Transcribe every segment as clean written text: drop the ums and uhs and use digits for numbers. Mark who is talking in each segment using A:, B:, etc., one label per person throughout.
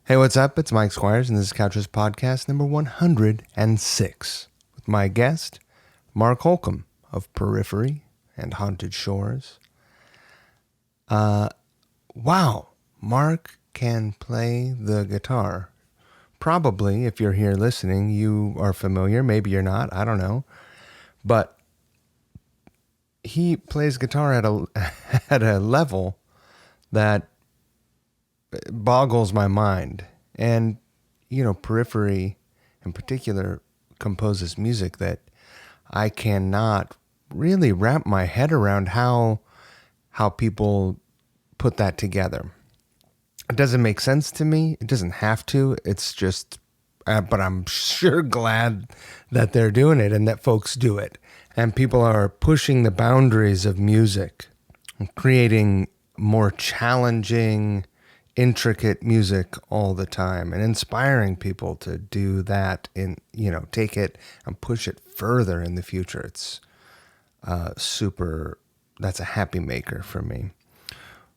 A: Hey, what's up? It's Mike Squires, and this is Couchers Podcast number 106 with my guest, Mark Holcomb of Periphery and Haunted Shores. Wow, Mark can play the guitar. Probably, if you're here listening, you are familiar. Maybe you're not. I don't know. But he plays guitar at a level that boggles my mind. And, Periphery in particular composes music that I cannot really wrap my head around how people put that together. It doesn't make sense to me. It doesn't have to. It's just, but I'm sure glad that they're doing it and that folks do it. And people are pushing the boundaries of music and creating more challenging, intricate music all the time and inspiring people to do that take it and push it further in the future. It's that's a happy maker for me.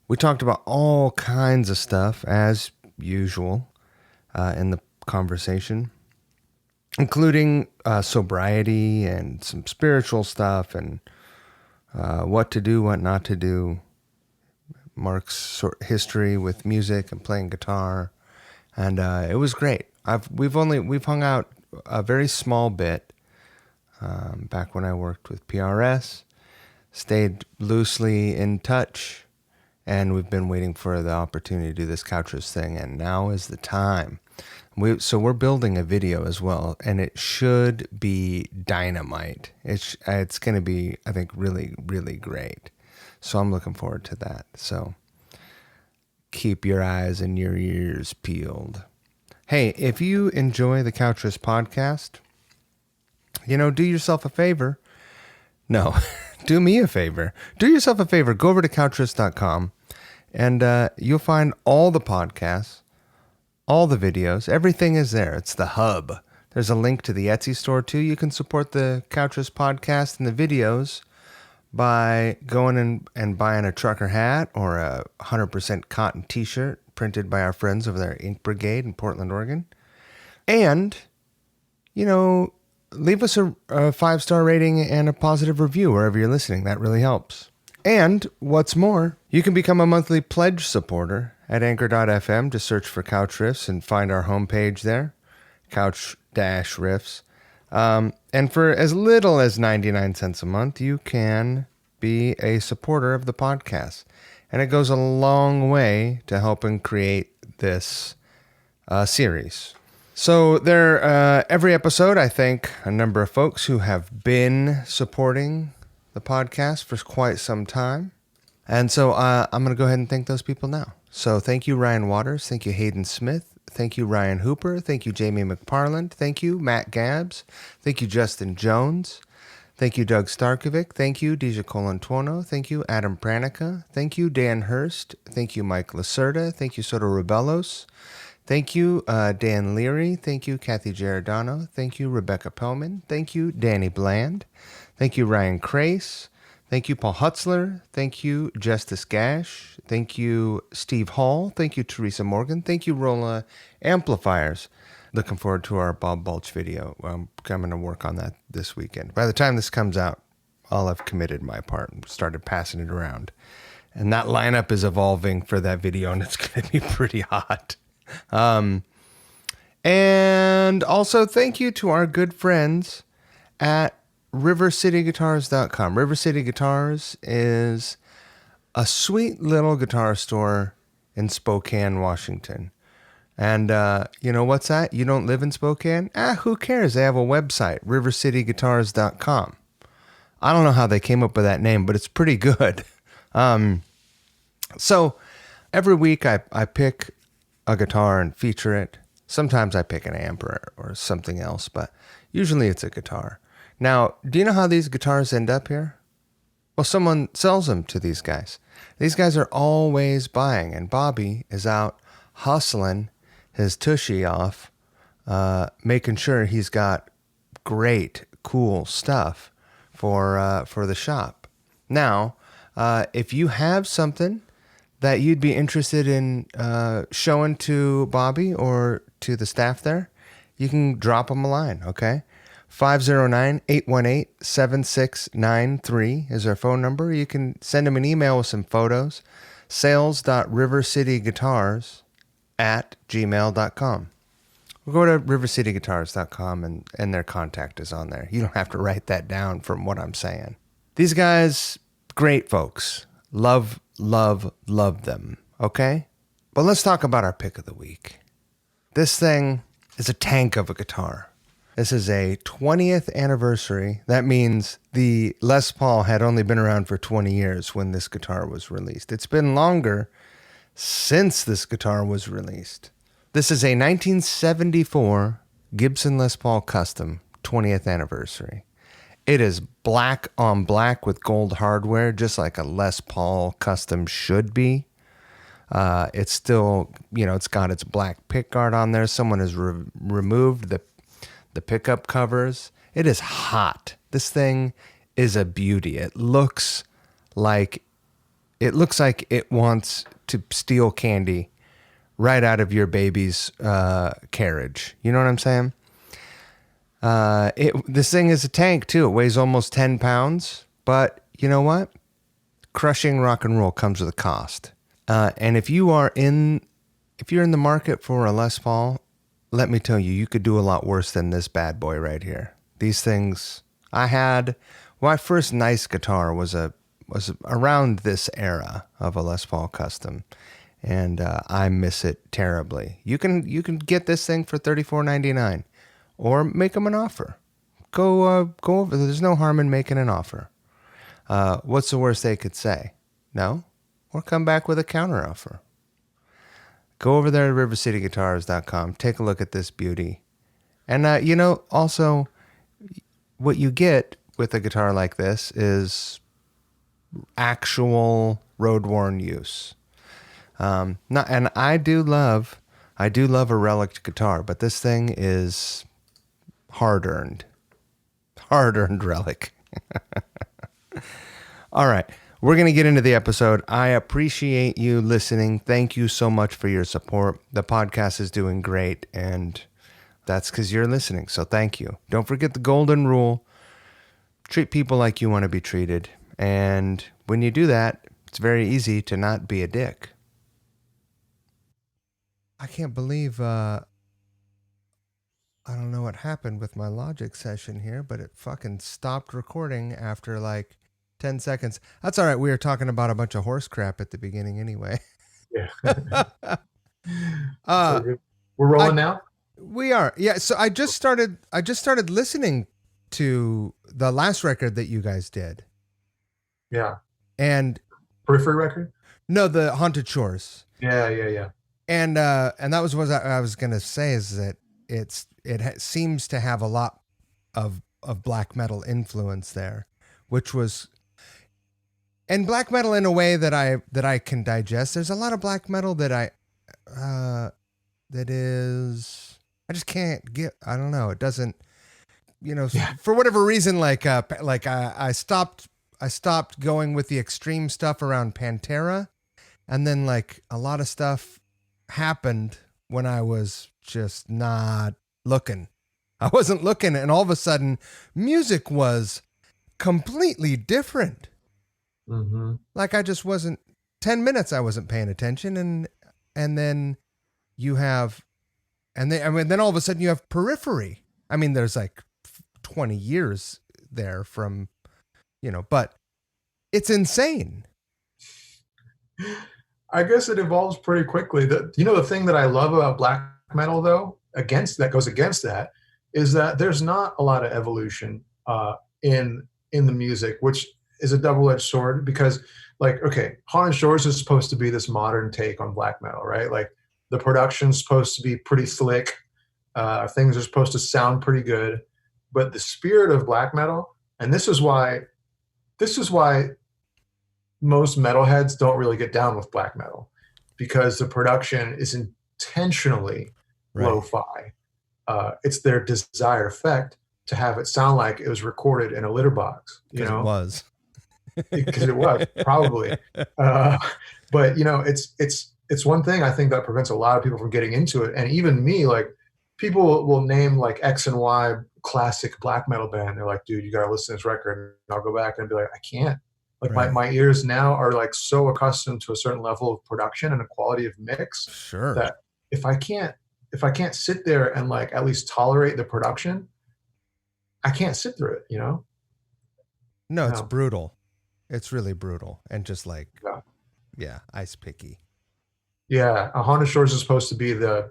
A: We talked about all kinds of stuff as usual in the conversation, including sobriety and some spiritual stuff and what to do, what not to do. Mark's history with music and playing guitar, and it was great. We've hung out a very small bit back when I worked with PRS, stayed loosely in touch, and we've been waiting for the opportunity to do this Couchers thing, and now is the time. We're building a video as well, and it should be dynamite. It's going to be, I think, really, really great. So I'm looking forward to that. So keep your eyes and your ears peeled. Hey, if you enjoy the Couchers podcast, do yourself a favor. No, do me a favor. Do yourself a favor. Go over to couchers.com and you'll find all the podcasts, all the videos. Everything is there. It's the hub. There's a link to the Etsy store too. You can support the Couchers podcast and the videos by going and buying a trucker hat or a 100% cotton t-shirt printed by our friends over there at Ink Brigade in Portland, Oregon. And, leave us a 5-star rating and a positive review wherever you're listening. That really helps. And what's more, you can become a monthly pledge supporter at anchor.fm. Just search for Couch Riffs and find our homepage there, Couch-Riffs. And for as little as 99 cents a month, you can be a supporter of the podcast. And it goes a long way to helping create this series. So every episode, I thank a number of folks who have been supporting the podcast for quite some time. And so I'm going to go ahead and thank those people now. So thank you, Ryan Waters. Thank you, Hayden Smith. Thank you, Ryan Hooper. Thank you, Jamie McParland. Thank you, Matt Gabbs. Thank you, Justin Jones. Thank you, Doug Starkovic. Thank you, Deja Colantuono. Thank you, Adam Pranica. Thank you, Dan Hurst. Thank you, Mike Lacerda. Thank you, Soto Rebellos. Thank you, Dan Leary. Thank you, Kathy Giordano. Thank you, Rebecca Pellman. Thank you, Danny Bland. Thank you, Ryan Crace. Thank you, Paul Hutzler. Thank you, Justice Gash. Thank you, Steve Hall. Thank you, Teresa Morgan. Thank you, Rolla Amplifiers. Looking forward to our Bob Balch video. I'm going to work on that this weekend. By the time this comes out, I'll have committed my part and started passing it around. And that lineup is evolving for that video, and it's going to be pretty hot. And also thank you to our good friends at RiverCityGuitars.com. River City Guitars is a sweet little guitar store in Spokane, Washington. And what's that? You don't live in Spokane? Who cares? They have a website, RiverCityGuitars.com. I don't know how they came up with that name, but it's pretty good. So every week I pick a guitar and feature it. Sometimes I pick an amp or something else, but usually it's a guitar. Now, do you know how these guitars end up here? Well, someone sells them to these guys. These guys are always buying, and Bobby is out hustling his tushy off, making sure he's got great, cool stuff for the shop. Now, if you have something that you'd be interested in showing to Bobby or to the staff there, you can drop them a line, okay? 509-818-7693 is our phone number. You can send them an email with some photos. sales.rivercityguitars@gmail.com. We'll go to rivercityguitars.com and their contact is on there. You don't have to write that down from what I'm saying. These guys, great folks. Love them, okay? But let's talk about our pick of the week. This thing is a tank of a guitar. This is a 20th anniversary. That means the Les Paul had only been around for 20 years when this guitar was released. It's been longer since this guitar was released. This is a 1974 Gibson Les Paul Custom 20th anniversary. It is black on black with gold hardware, just like a Les Paul Custom should be. It's still, it's got its black pickguard on there. Someone has removed the pickup covers. It is hot. This thing is a beauty. It looks like it wants to steal candy right out of your baby's carriage. You know what I'm saying? This thing is a tank too. It weighs almost 10 pounds, but you know what? Crushing rock and roll comes with a cost. And if you're in the market for a Les Paul, let me tell you, you could do a lot worse than this bad boy right here. These things my first nice guitar was around this era of a Les Paul Custom. And I miss it terribly. You can get this thing for $34.99, or make them an offer. Go over. There's no harm in making an offer. What's the worst they could say? No, or come back with a counter offer. Go over there at rivercityguitars.com. Take a look at this beauty, and also what you get with a guitar like this is actual road-worn use. And I do love a relic guitar, but this thing is hard-earned relic. All right, we're going to get into the episode. I appreciate you listening. Thank you so much for your support. The podcast is doing great, and that's because you're listening, so thank you. Don't forget the golden rule. Treat people like you want to be treated, and when you do that, it's very easy to not be a dick. I can't believe, I don't know what happened with my Logic session here, but it fucking stopped recording after like 10 seconds. That's all right. We were talking about a bunch of horse crap at the beginning anyway.
B: Yeah. We're rolling now?
A: We are. Yeah. So I just started listening to the last record that you guys did.
B: Yeah.
A: And
B: Periphery record?
A: No, the Haunted Shores.
B: Yeah.
A: And that was what I was gonna say, is that it seems to have a lot of black metal influence there, which was, and black metal in a way that I can digest. There's a lot of black metal that I just can't get. I don't know. It doesn't, for whatever reason, I stopped going with the extreme stuff around Pantera, and then like a lot of stuff happened when I was just not looking. I wasn't looking, and all of a sudden music was completely different.
B: Mm-hmm.
A: Like I just wasn't, 10 minutes I wasn't paying attention, and then you have, then all of a sudden you have Periphery. I mean, there's like 20 years there from, but it's insane.
B: I guess it evolves pretty quickly. The thing that I love about black metal, though, goes against that, is that there's not a lot of evolution in the music, which is a double-edged sword, because, like, okay, Haunted Shores is supposed to be this modern take on black metal, right? Like, the production's supposed to be pretty slick, things are supposed to sound pretty good, but the spirit of black metal, and this is why most metalheads don't really get down with black metal, because the production is intentionally lo-fi. It's their desired effect to have it sound like it was recorded in a litter box.
A: It was.
B: because it was probably. Uh, but you know, it's one thing I think that prevents a lot of people from getting into it, and even me. Like people will name like X and Y classic black metal band. They're like, dude, you gotta listen to this record. And I'll go back and be like, I can't. Like
A: Right.
B: my ears now are like so accustomed to a certain level of production and a quality of mix
A: Sure.
B: that if I can't if I can't sit there and like at least tolerate the production, I can't sit through it, you know?
A: No, it's
B: No.
A: brutal. It's really brutal and just like,
B: Yeah.
A: yeah, ice picky.
B: Yeah. A Honda Shores is supposed to be the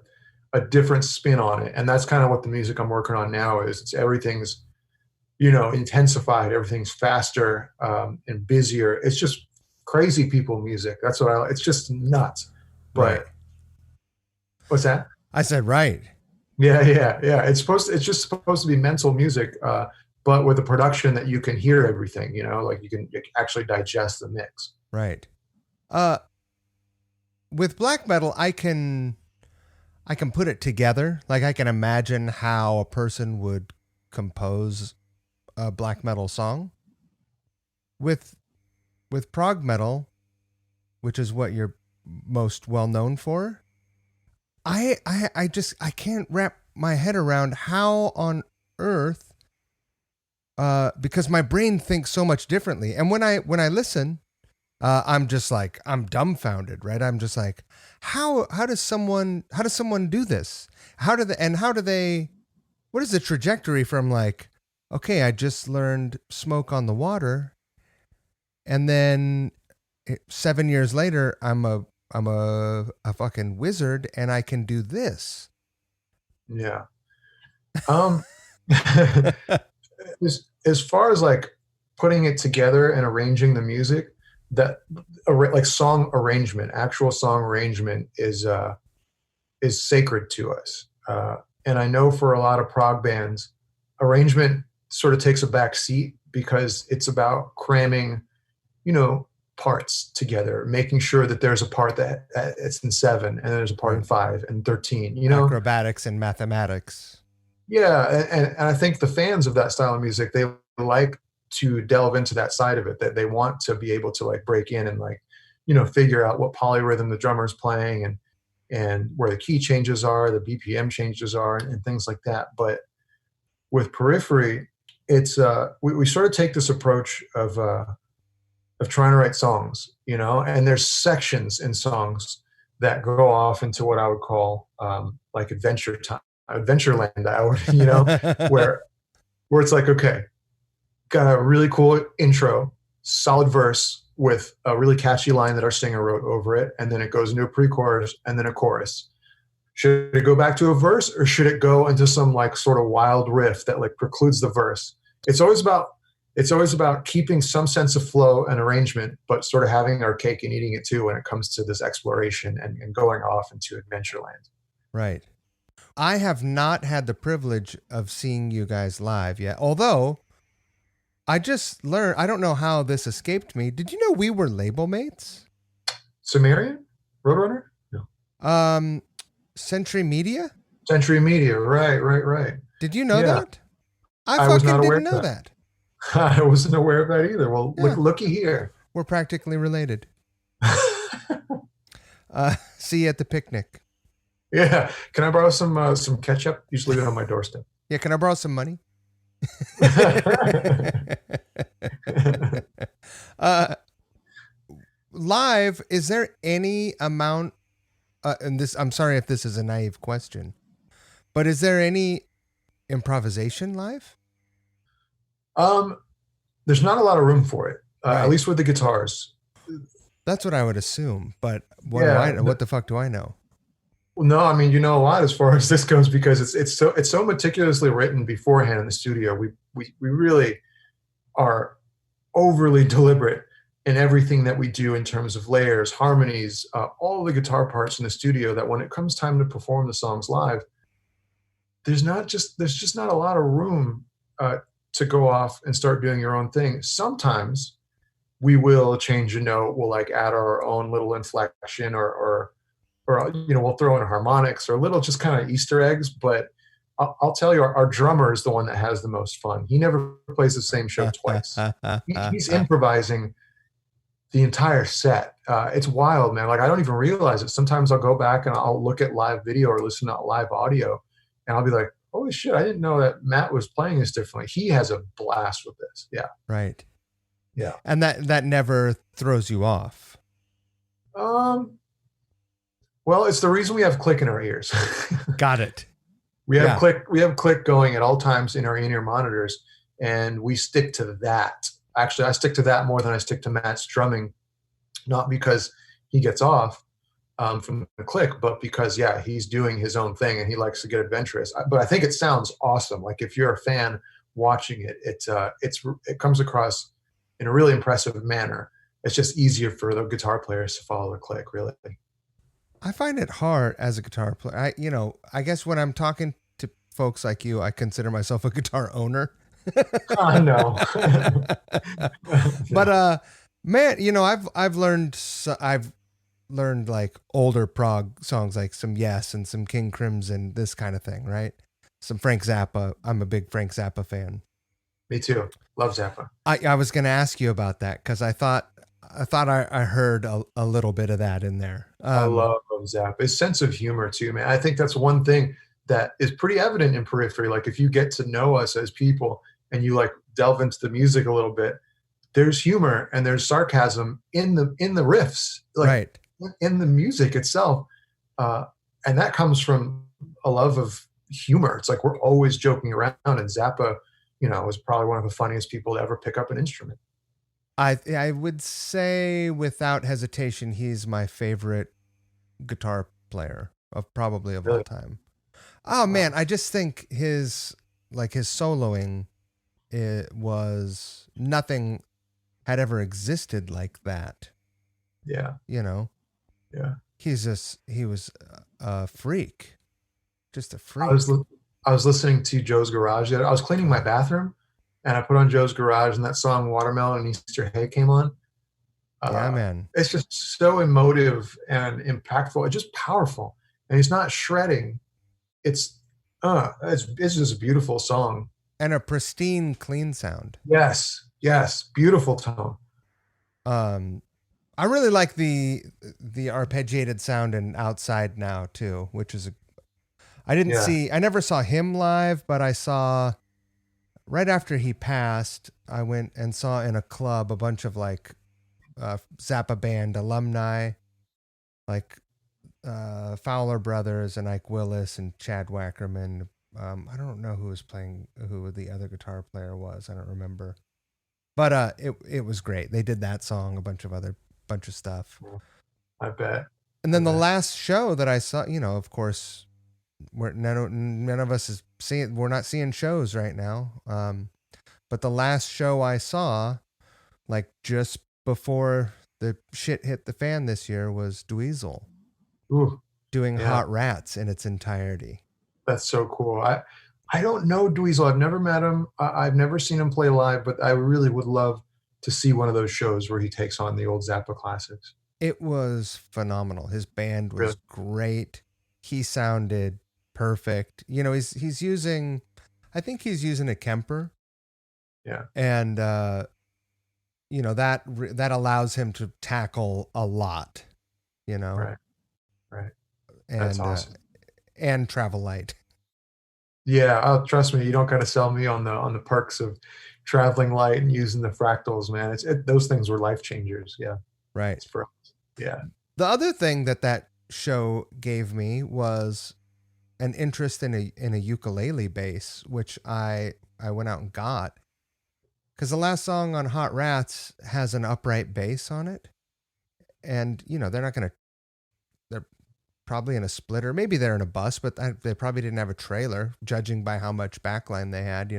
B: a different spin on it. And that's kind of what the music I'm working on now is. It's everything's, you know, intensified, everything's faster and busier. It's just crazy people music. That's what I it's just nuts.
A: Right.
B: But what's that?
A: I said, right.
B: Yeah. It's just supposed to be mental music, but with a production that you can hear everything, you know, like you can actually digest the mix.
A: Right. Uh, with black metal, I can put it together. Like I can imagine how a person would compose a black metal song. With prog metal, which is what you're most well known for, I just I can't wrap my head around how on earth because my brain thinks so much differently. And when I listen, I'm just like I'm dumbfounded, right? I'm just like, how does someone do this? How do they? What is the trajectory from like, okay, I just learned Smoke on the Water, and then 7 years later, I'm a fucking wizard, and I can do this.
B: Yeah. Um, as far as like putting it together and arranging the music, that like song arrangement, actual song arrangement is sacred to us. And I know for a lot of prog bands, arrangement sort of takes a back seat because it's about cramming, you know, parts together, making sure that there's a part that it's in seven and there's a part in
A: Right.
B: 5 and 13, you know?
A: Acrobatics and mathematics.
B: Yeah. And I think the fans of that style of music, they like to delve into that side of it, that they want to be able to like break in and like, you know, figure out what polyrhythm the drummer's playing and where the key changes are, the BPM changes are, and things like that. But with Periphery, it's we sort of take this approach of trying to write songs, you know, and there's sections in songs that go off into what I would call like adventure time, Adventureland, I would, you know, where it's like, okay, got a really cool intro, solid verse with a really catchy line that our singer wrote over it, and then it goes into a pre-chorus and then a chorus. Should it go back to a verse or should it go into some like sort of wild riff that like precludes the verse? It's always about keeping some sense of flow and arrangement, but sort of having our cake and eating it too when it comes to this exploration and going off into Adventureland.
A: Right. I have not had the privilege of seeing you guys live yet. Although I just learned, I don't know how this escaped me. Did you know we were label mates?
B: Sumerian? Roadrunner? No.
A: Century Media?
B: Century Media, right.
A: Did you know
B: Yeah,
A: that? I
B: I was
A: fucking
B: not aware
A: didn't
B: of
A: know
B: that.
A: that.
B: I wasn't aware of that either. Well,
A: Yeah,
B: looky here.
A: we're practically related. See you at the picnic.
B: Yeah. Can I borrow some ketchup? You just leave it on my doorstep.
A: Yeah, can I borrow some money? uh, live, is there any amount? And this, I'm sorry if this is a naive question, but is there any improvisation live?
B: There's not a lot of room for it, at
A: Right.
B: least with the guitars.
A: That's what I would assume. But what do
B: Yeah.
A: I know? What the fuck do I know?
B: Well, no, I mean, you know a lot as far as this goes because it's so meticulously written beforehand in the studio. We really are overly deliberate in everything that we do in terms of layers, harmonies, all the guitar parts in the studio. That when it comes time to perform the songs live, there's just not a lot of room to go off and start doing your own thing. Sometimes we will change a note. We'll like add our own little inflection or you know, we'll throw in harmonics or little just kind of Easter eggs. But I'll tell you, our drummer is the one that has the most fun. He never plays the same show twice. He's improvising the entire set. It's wild, man. Like I don't even realize it. Sometimes I'll go back and I'll look at live video or listen to live audio, and I'll be like, "Holy shit! I didn't know that Matt was playing this differently." He has a blast with this. Yeah,
A: Right.
B: yeah.
A: And that never throws you off.
B: Well, it's the reason we have click in our ears.
A: Got it.
B: We have
A: Yeah.
B: click going at all times in our in-ear monitors, and we stick to that. Actually, I stick to that more than I stick to Matt's drumming, not because he gets off from the click, but because he's doing his own thing and he likes to get adventurous. But I think it sounds awesome. Like if you're a fan watching it, it comes across in a really impressive manner. It's just easier for the guitar players to follow the click, really.
A: I find it hard as a guitar player. I guess when I'm talking to folks like you, I consider myself a guitar owner.
B: I know.
A: But man, I've learned like older prog songs, like some Yes and some King Crimson, this kind of thing, right? Some Frank Zappa. I'm a big Frank Zappa fan.
B: Me too. Love Zappa.
A: I was going to ask you about that because I thought I heard a little bit of that in there.
B: I love Zappa. His sense of humor too, man. I think that's one thing that is pretty evident in Periphery. Like if you get to know us as people and you like delve into the music a little bit, there's humor and there's sarcasm in the riffs, like
A: right.
B: in the music itself. And that comes from a love of humor. It's like we're always joking around, and Zappa, was probably one of the funniest people to ever pick up an instrument.
A: I would say without hesitation, he's my favorite guitar player of
B: Really?
A: all time. Oh man, I just think his soloing, it was nothing had ever existed like that.
B: Yeah.
A: Yeah. He was a freak, just a freak.
B: I was listening to Joe's Garage. I was cleaning my bathroom, and I put on Joe's Garage, and that song "Watermelon and Easter Hay" came on.
A: Yeah, man.
B: It's just so emotive and impactful. It's just powerful, and he's not shredding. It's just a beautiful song
A: and a pristine, clean sound.
B: Yes, beautiful tone.
A: I really like the arpeggiated sound in Outside Now too, which is I never saw him live, but I saw right after he passed, I went and saw in a club a bunch of like Zappa band alumni, like Fowler Brothers and Ike Willis and Chad Wackerman. I don't know who the other guitar player was. I don't remember. But it was great. They did that song, a bunch of stuff.
B: I bet.
A: And then the last show that I saw, of course, none of us is seeing. We're not seeing shows right now. But the last show I saw, like just before the shit hit the fan this year, was Dweezil doing Hot Rats in its entirety.
B: That's so cool. I don't know Dweezil. I've never met him. I've never seen him play live, but I really would love to see one of those shows where he takes on the old Zappa classics.
A: It was phenomenal. His band was great. He sounded perfect. He's using, I think he's using a Kemper.
B: Yeah.
A: And, that allows him to tackle a lot,
B: Right.
A: And,
B: that's awesome.
A: And Travel Light.
B: Yeah. Trust me. You don't got to sell me on the perks of traveling light and using the fractals, man. Those things were life changers. Yeah.
A: Right.
B: It's for us. Yeah.
A: The other thing that show gave me was an interest in a ukulele bass, which I went out and got, because the last song on Hot Rats has an upright bass on it, and they're probably in a splitter, maybe they're in a bus, but they probably didn't have a trailer, judging by how much backline they had.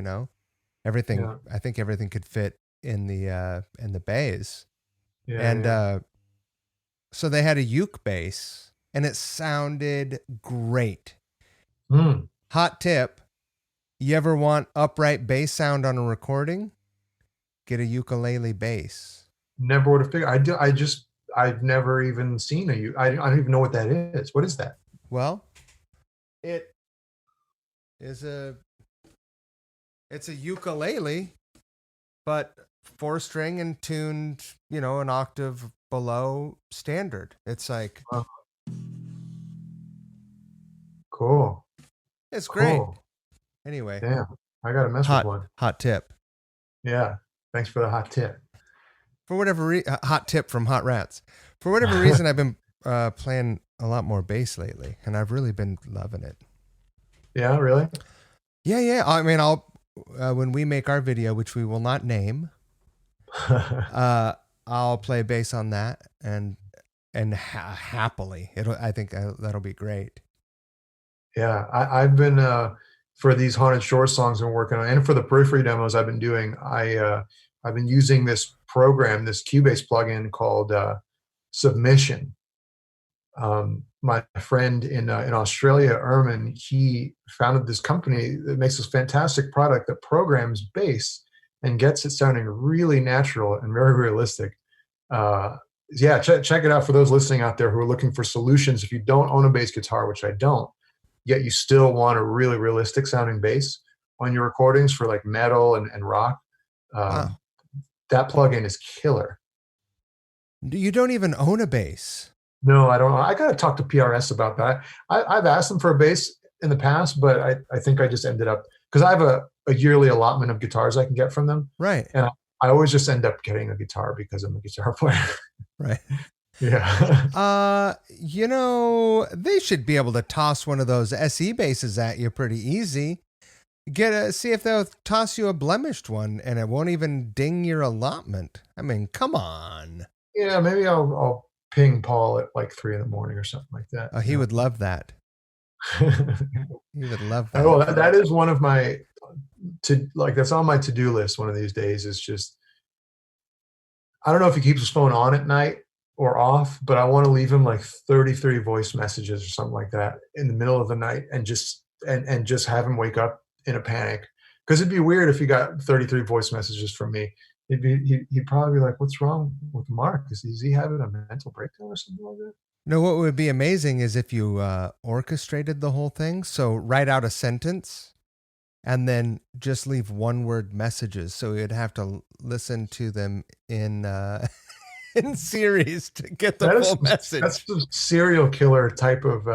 A: Everything. Yeah. I think everything could fit in the bass, so they had a uke bass, and it sounded great. Hot tip: you ever want upright bass sound on a recording? Get a ukulele bass.
B: Never would have figured. I've never even seen I don't even know what that is. What is that?
A: Well, it is it's a ukulele, but 4-string and tuned, an octave below standard. It's like,
B: Wow. Cool.
A: it's great.
B: Cool.
A: Anyway,
B: Damn. I got to mess with one.
A: hot tip.
B: Yeah. Thanks for the hot tip.
A: For whatever hot tip from Hot Rats. For whatever reason, I've been playing a lot more bass lately, and I've really been loving it.
B: Yeah, really?
A: Yeah. I mean, I'll when we make our video, which we will not name, I'll play bass on that, and happily. I think that'll be great.
B: Yeah, I've been for these Haunted Shore songs I'm working on, and for the Periphery demos I've been doing. I've been using this program, this Cubase plugin called Submission. My friend in Australia, Ermin, he founded this company that makes this fantastic product that programs bass and gets it sounding really natural and very realistic. Yeah, check it out for those listening out there who are looking for solutions. If you don't own a bass guitar, which I don't, yet you still want a really realistic sounding bass on your recordings for like metal and rock,
A: Wow.
B: that plugin is killer.
A: You don't even own a bass.
B: No, I don't know. I got to talk to PRS about that. I've asked them for a bass in the past, but I think I just ended up, because I have a yearly allotment of guitars I can get from them.
A: Right.
B: And I always just end up getting a guitar because I'm a guitar player.
A: Right.
B: Yeah.
A: They should be able to toss one of those SE basses at you pretty easy. See if they'll toss you a blemished one and it won't even ding your allotment. I mean, come on.
B: Yeah, maybe I'll ping Paul at like 3 a.m. or something like that.
A: Oh, he would love that. He would love that.
B: Well, that is one of my that's on my to-do list one of these days. Is just, I don't know if he keeps his phone on at night or off, but I want to leave him like 33 voice messages or something like that in the middle of the night, and just have him wake up in a panic. Because it'd be weird if he got 33 voice messages from me. He'd probably be like, "What's wrong with Mark? Is he having a mental breakdown or something like that?"
A: No, what would be amazing is if you orchestrated the whole thing. So write out a sentence and then just leave one-word messages. So you'd have to listen to them in series to get the full message.
B: That's the serial killer type of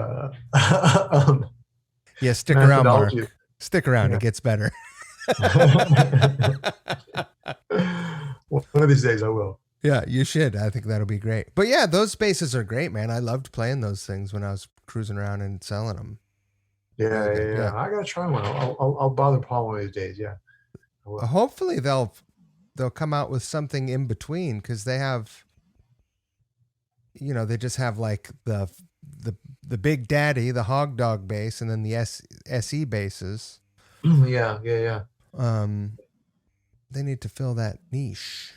A: yeah, stick around, Mark. Stick around. Yeah. It gets better.
B: Well, one of these days I will.
A: Yeah, you should. I think that'll be great. But yeah, those basses are great, man. I loved playing those things when I was cruising around and selling them.
B: Yeah. I gotta try one. I'll bother Paul one of these days. Yeah.
A: Hopefully they'll come out with something in between, because they have, they just have like the Big Daddy, the Hog Dog bass, and then the SE basses.
B: Yeah.
A: They need to fill that niche.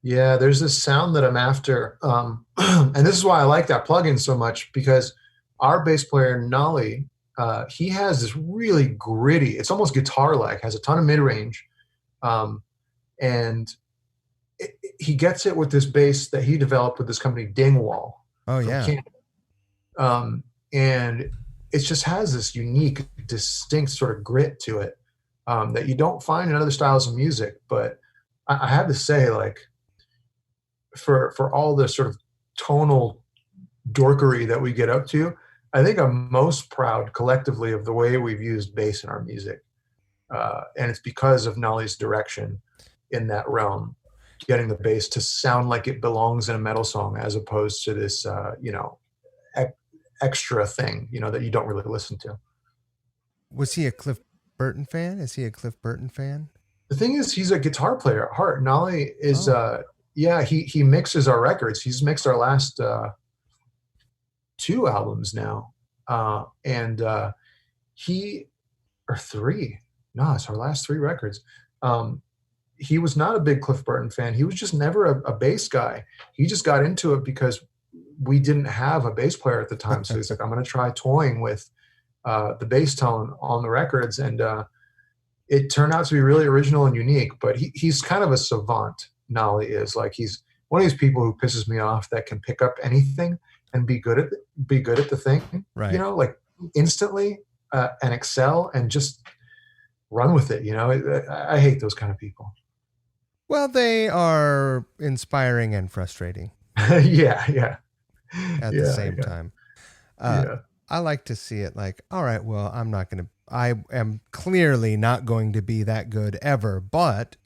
B: Yeah, there's this sound that I'm after. And this is why I like that plugin so much, because our bass player, Nolly, he has this really gritty, it's almost guitar-like, has a ton of mid-range. And he gets it with this bass that he developed with this company, Dingwall.
A: Oh, yeah.
B: And it just has this unique, distinct sort of grit to it that you don't find in other styles of music. But I have to say, like, for all the sort of tonal dorkery that we get up to, I think I'm most proud collectively of the way we've used bass in our music. And it's because of Nolly's direction in that realm, getting the bass to sound like it belongs in a metal song, as opposed to this, extra thing, that you don't really listen to.
A: Was he a Cliff Burton fan? Is he a Cliff Burton fan?
B: The thing is, he's a guitar player at heart. Nolly is, he mixes our records. He's mixed our last 2 albums now. Or 3. No, it's our last 3 records. He was not a big Cliff Burton fan. He was just never a bass guy. He just got into it because we didn't have a bass player at the time. So he's like, I'm going to try toying with the bass tone on the records. And it turned out to be really original and unique. But he's kind of a savant, Nolly is. Like, he's one of these people who pisses me off that can pick up anything and be good at the thing.
A: Right.
B: Like instantly. and excel and just run with it. I hate those kind of people.
A: Well, they are inspiring and frustrating
B: Yeah, yeah,
A: at the
B: yeah,
A: same
B: yeah,
A: time. Uh,
B: yeah,
A: I like to see it like, all right, well, I am clearly not going to be that good ever, but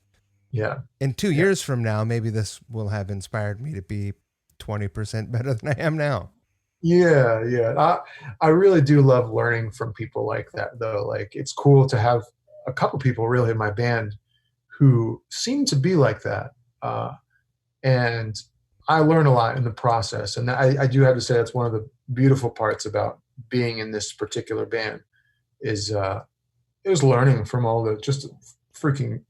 B: yeah,
A: in 2
B: yeah.
A: years from now, maybe this will have inspired me to be 20% better than I am now.
B: Yeah, yeah. I really do love learning from people like that, though. Like, it's cool to have a couple people really in my band who seem to be like that. And I learn a lot in the process. And I do have to say that's one of the beautiful parts about being in this particular band is it was learning from all the just freaking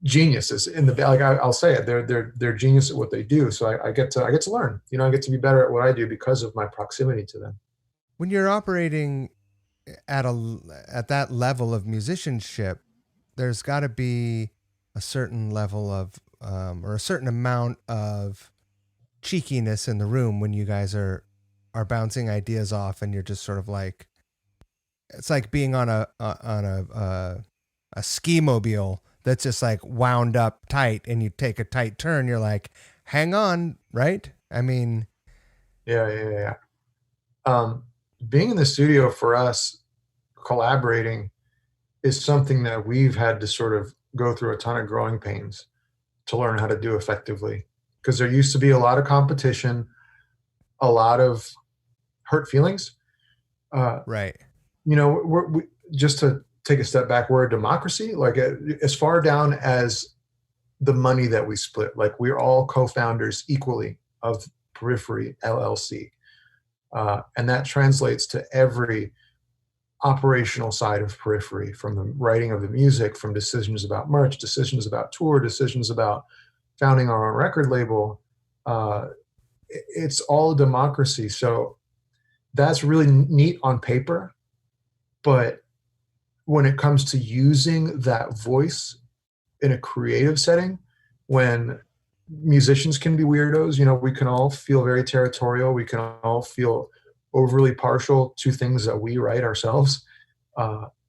B: geniuses in the band. Like I'll say it, they're genius at what they do. So I get to learn. I get to be better at what I do because of my proximity to them.
A: When you're operating at that level of musicianship, there's got to be a certain level of or a certain amount of cheekiness in the room when you guys are bouncing ideas off, and you're just sort of like, it's like being on a ski mobile that's just like wound up tight, and you take a tight turn, you're like, hang on, right? I mean,
B: Yeah, yeah, yeah. Um, Being in the studio for us, collaborating is something that we've had to sort of go through a ton of growing pains to learn how to do effectively. Because there used to be a lot of competition, a lot of hurt feelings. Uh,
A: right.
B: we just to take a step back, we're a democracy. Like as far down as the money that we split, like we're all co-founders equally of Periphery LLC, and that translates to every operational side of Periphery, from the writing of the music, from decisions about merch, decisions about tour, decisions about founding our own record label. It's all a democracy. So that's really neat on paper, but when it comes to using that voice in a creative setting, when musicians can be weirdos, we can all feel very territorial. We can all feel overly partial to things that we write ourselves.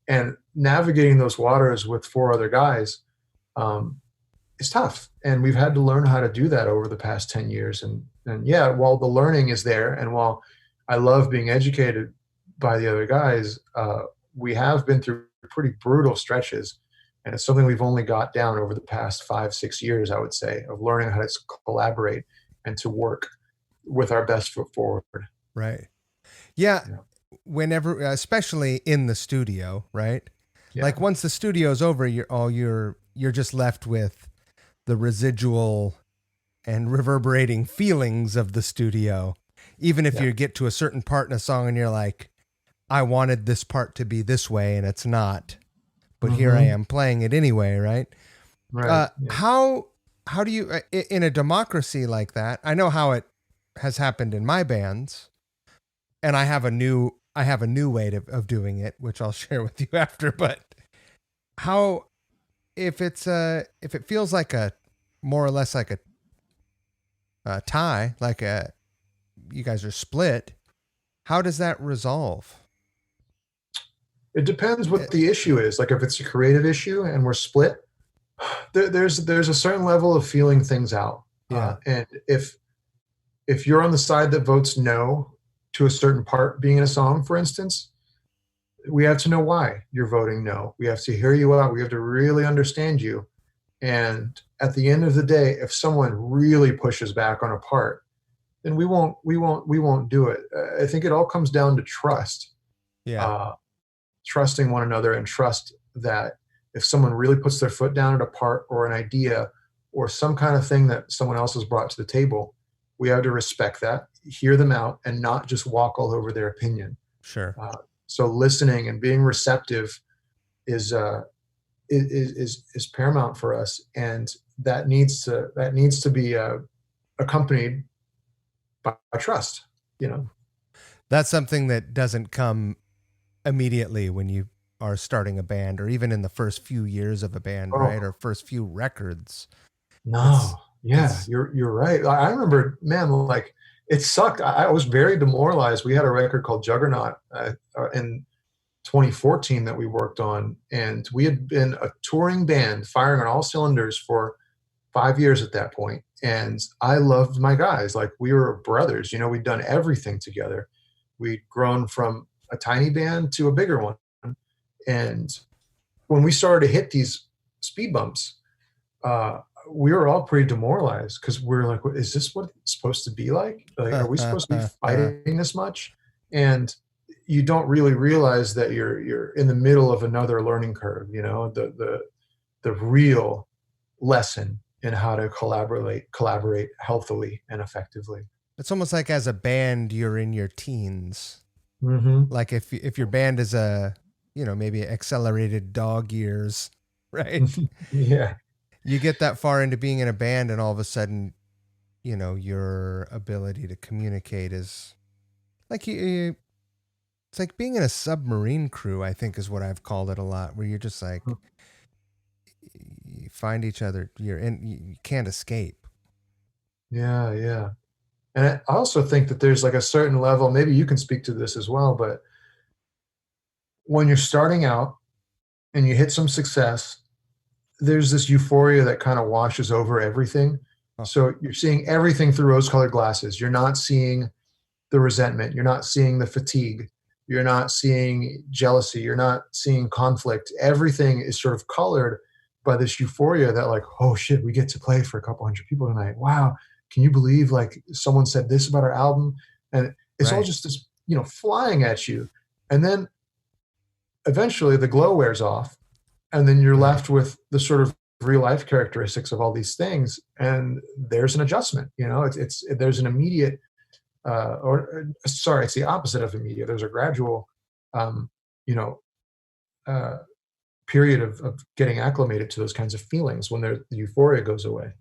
B: And navigating those waters with four other guys is tough. And we've had to learn how to do that over the past 10 years. And yeah, while the learning is there, and while I love being educated by the other guys, we have been through pretty brutal stretches. And it's something we've only got down over the past 5-6 years, I would say, of learning how to collaborate and to work with our best foot forward.
A: Right. Yeah.
B: Yeah.
A: Whenever, especially in the studio, right?
B: Yeah.
A: Like once the studio's over, you're just left with the residual and reverberating feelings of the studio. Even if you get to a certain part in a song and you're like, I wanted this part to be this way and it's not, but here I am playing it anyway, right?
B: Right. Yeah.
A: How do you, in a democracy like that, I know how it has happened in my bands, and I have a new way of doing it, which I'll share with you after. But how, if it feels like a more or less like a tie, like you guys are split, how does that resolve?
B: It depends what the issue is. Like if it's a creative issue and we're split, there's a certain level of feeling things out.
A: Yeah.
B: And if you're on the side that votes no to a certain part being in a song, for instance, we have to know why you're voting no. We have to hear you out. We have to really understand you. And at the end of the day, if someone really pushes back on a part, then we won't do it. I think it all comes down to trust.
A: Yeah.
B: Trusting one another, and trust that if someone really puts their foot down at a part or an idea or some kind of thing that someone else has brought to the table, we have to respect that, hear them out, and not just walk all over their opinion.
A: Sure.
B: So listening and being receptive is paramount for us, and that needs to be accompanied by trust.
A: That's something that doesn't come immediately when you are starting a band, or even in the first few years of a band, right? Or first few records.
B: No. You're right. I remember, man, like it sucked. I was very demoralized. We had a record called Juggernaut in 2014 that we worked on, and we had been a touring band firing on all cylinders for 5 years at that point. And I loved my guys. Like, we were brothers, you know, we'd done everything together. We'd grown from a tiny band to a bigger one. And when we started to hit these speed bumps, uh, we were all pretty demoralized because we're like, is this what it's supposed to be like? Like, are we supposed to be fighting this much? And you don't really realize that you're in the middle of another learning curve, you know, the real lesson in how to collaborate healthily and effectively.
A: It's almost like as a band, you're in your teens.
B: Mm-hmm.
A: Like if your band is a, you know, maybe accelerated dog years, right?
B: Yeah.
A: You get that far into being in a band, and all of a sudden, you know, your ability to communicate is like it's like being in a submarine crew, I think is what I've called it a lot, where you're just like, you find each other, you can't escape.
B: Yeah, yeah. And I also think that there's like a certain level, maybe you can speak to this as well, but when you're starting out and you hit some success, there's this euphoria that kind of washes over everything.
A: Oh,
B: So you're seeing everything through rose colored glasses. You're not seeing the resentment. You're not seeing the fatigue. You're not seeing jealousy. You're not seeing conflict. Everything is sort of colored by this euphoria that, like, oh shit, we get to play for a couple hundred people tonight. Wow. Can you believe like someone said this about our album? And it's all
A: right.
B: just this, you know, flying at you. And then eventually the glow wears off. And then you're
A: Right.
B: left with the sort of real life characteristics of all these things. And there's an adjustment, you know, there's an immediate sorry, it's the opposite of immediate. There's a gradual, um, you know, uh, period of getting acclimated to those kinds of feelings when the euphoria goes away.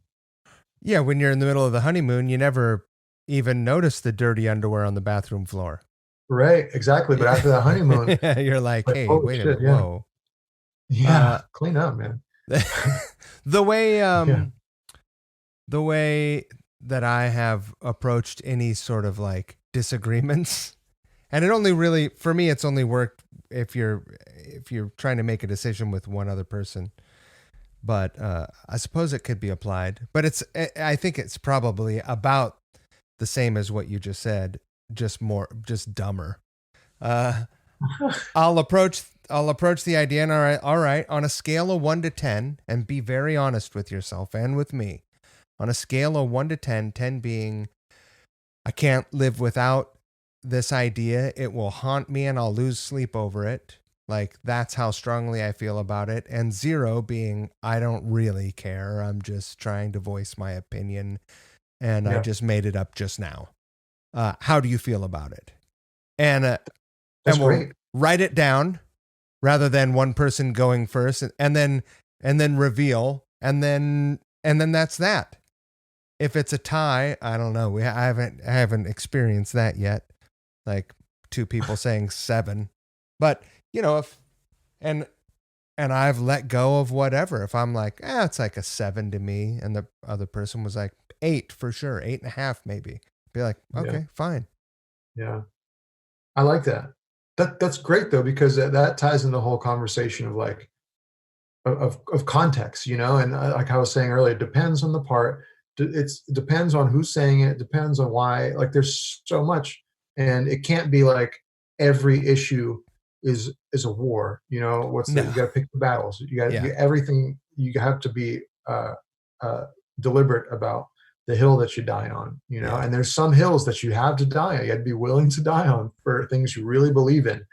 A: Yeah, when you're in the middle of the honeymoon, you never even notice the dirty underwear on the bathroom floor.
B: Right, exactly. But after that honeymoon,
A: Yeah, you're like,
B: like,
A: hey,
B: holy
A: wait a
B: shit,
A: minute,
B: yeah,
A: whoa.
B: yeah,
A: Uh,
B: clean up, man.
A: the way
B: Yeah,
A: the way that I have approached any sort of like disagreements, and it only really for me it's only worked if you're trying to make a decision with one other person. But I suppose it could be applied. But I think it's probably about the same as what you just said, just dumber. Uh, I'll approach the idea, and all right, on a scale of 1 to 10, and be very honest with yourself and with me. On a scale of 1 to 10, 10 being I can't live without this idea. It will haunt me and I'll lose sleep over it. Like that's how strongly I feel about it. And 0 being I don't really care. I'm just trying to voice my opinion and I
B: yeah,
A: just made it up just now. How do you feel about it? And
B: that's
A: we'll
B: great.
A: write it down rather than one person going first and then reveal and then that's that. If it's a tie, I don't know. I haven't experienced that yet. Like two people saying 7, but you know and and I've let go of whatever. If I'm like, it's like a 7 to me, and the other person was like 8 for sure, 8.5 maybe. Be like,
B: Yeah,
A: okay, fine.
B: yeah. I like that. That's great though, because that ties in the whole conversation of like of context, you know, and like I was saying earlier, it depends on the part. It depends on who's saying it. Depends on why. Like, there's so much, and it can't be like every issue is a war. You know,
A: No,
B: you got to pick the battles.
A: yeah,
B: Everything. You have to be uh, deliberate about the hill that you die on. You know,
A: yeah,
B: and there's some hills that you have to die on. You have to be willing to die on for things you really believe in,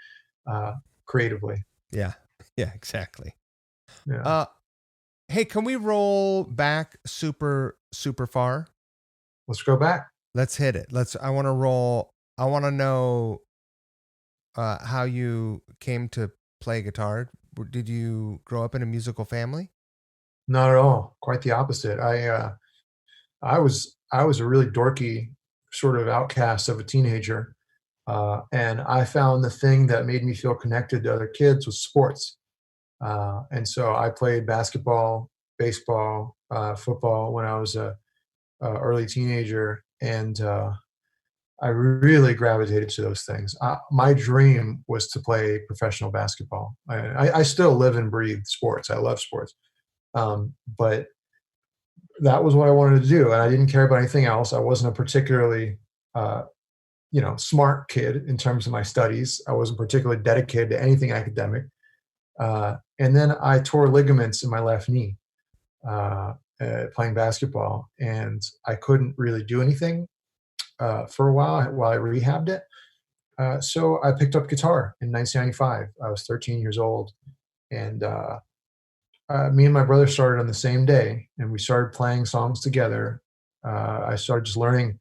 B: uh, creatively.
A: yeah, yeah, exactly.
B: Yeah.
A: Uh, hey, can we roll back super far?
B: Let's go back.
A: Let's hit it. I want to roll. I want to know how you came to play guitar. Did you grow up in a musical family?
B: Not at all. Quite the opposite. I was a really dorky sort of outcast of a teenager, and I found the thing that made me feel connected to other kids was sports. And so I played basketball, baseball, football when I was a early teenager, and I really gravitated to those things. My dream was to play professional basketball. I still live and breathe sports. I love sports, but that was what I wanted to do, and I didn't care about anything else. I wasn't a particularly uh, smart kid in terms of my studies. I wasn't particularly dedicated to anything academic. And then I tore ligaments in my left knee playing basketball, and I couldn't really do anything for a while I rehabbed it. So I picked up guitar in 1995. I was 13 years old, and me and my brother started on the same day, and we started playing songs together. I started just learning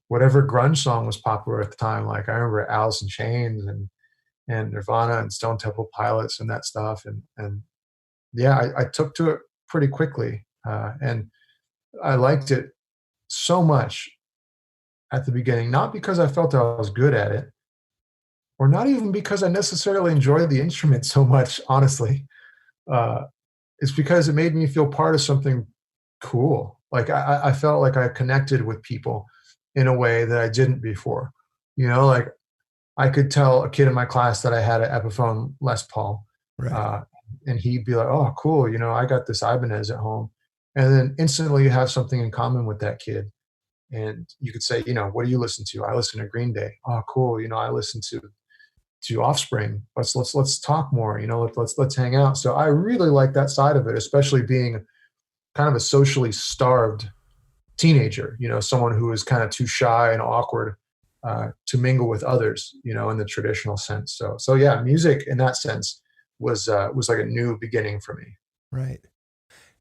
B: whatever grunge song was popular at the time. Like I remember Alice in Chains and Nirvana and Stone Temple Pilots and that stuff. And yeah, I took to it pretty quickly, and I liked it so much at the beginning, not because I felt I was good at it, or not even because I necessarily enjoyed the instrument so much. Honestly, uh, it's because it made me feel part of something cool. Like I felt like I connected with people in a way that I didn't before. Like I could tell a kid in my class that I had an Epiphone Les Paul,
A: Right.
B: uh, and he'd be like, "Oh, cool! I got this Ibanez at home," and then instantly you have something in common with that kid, and you could say, "What do you listen to?" I listen to Green Day. Oh, cool! I listen to Offspring. Let's talk more. Let's hang out. So I really like that side of it, especially being kind of a socially starved teenager. Someone who is kind of too shy and awkward to mingle with others. In the traditional sense. So yeah, music in that sense was like a new beginning for me.
A: Right.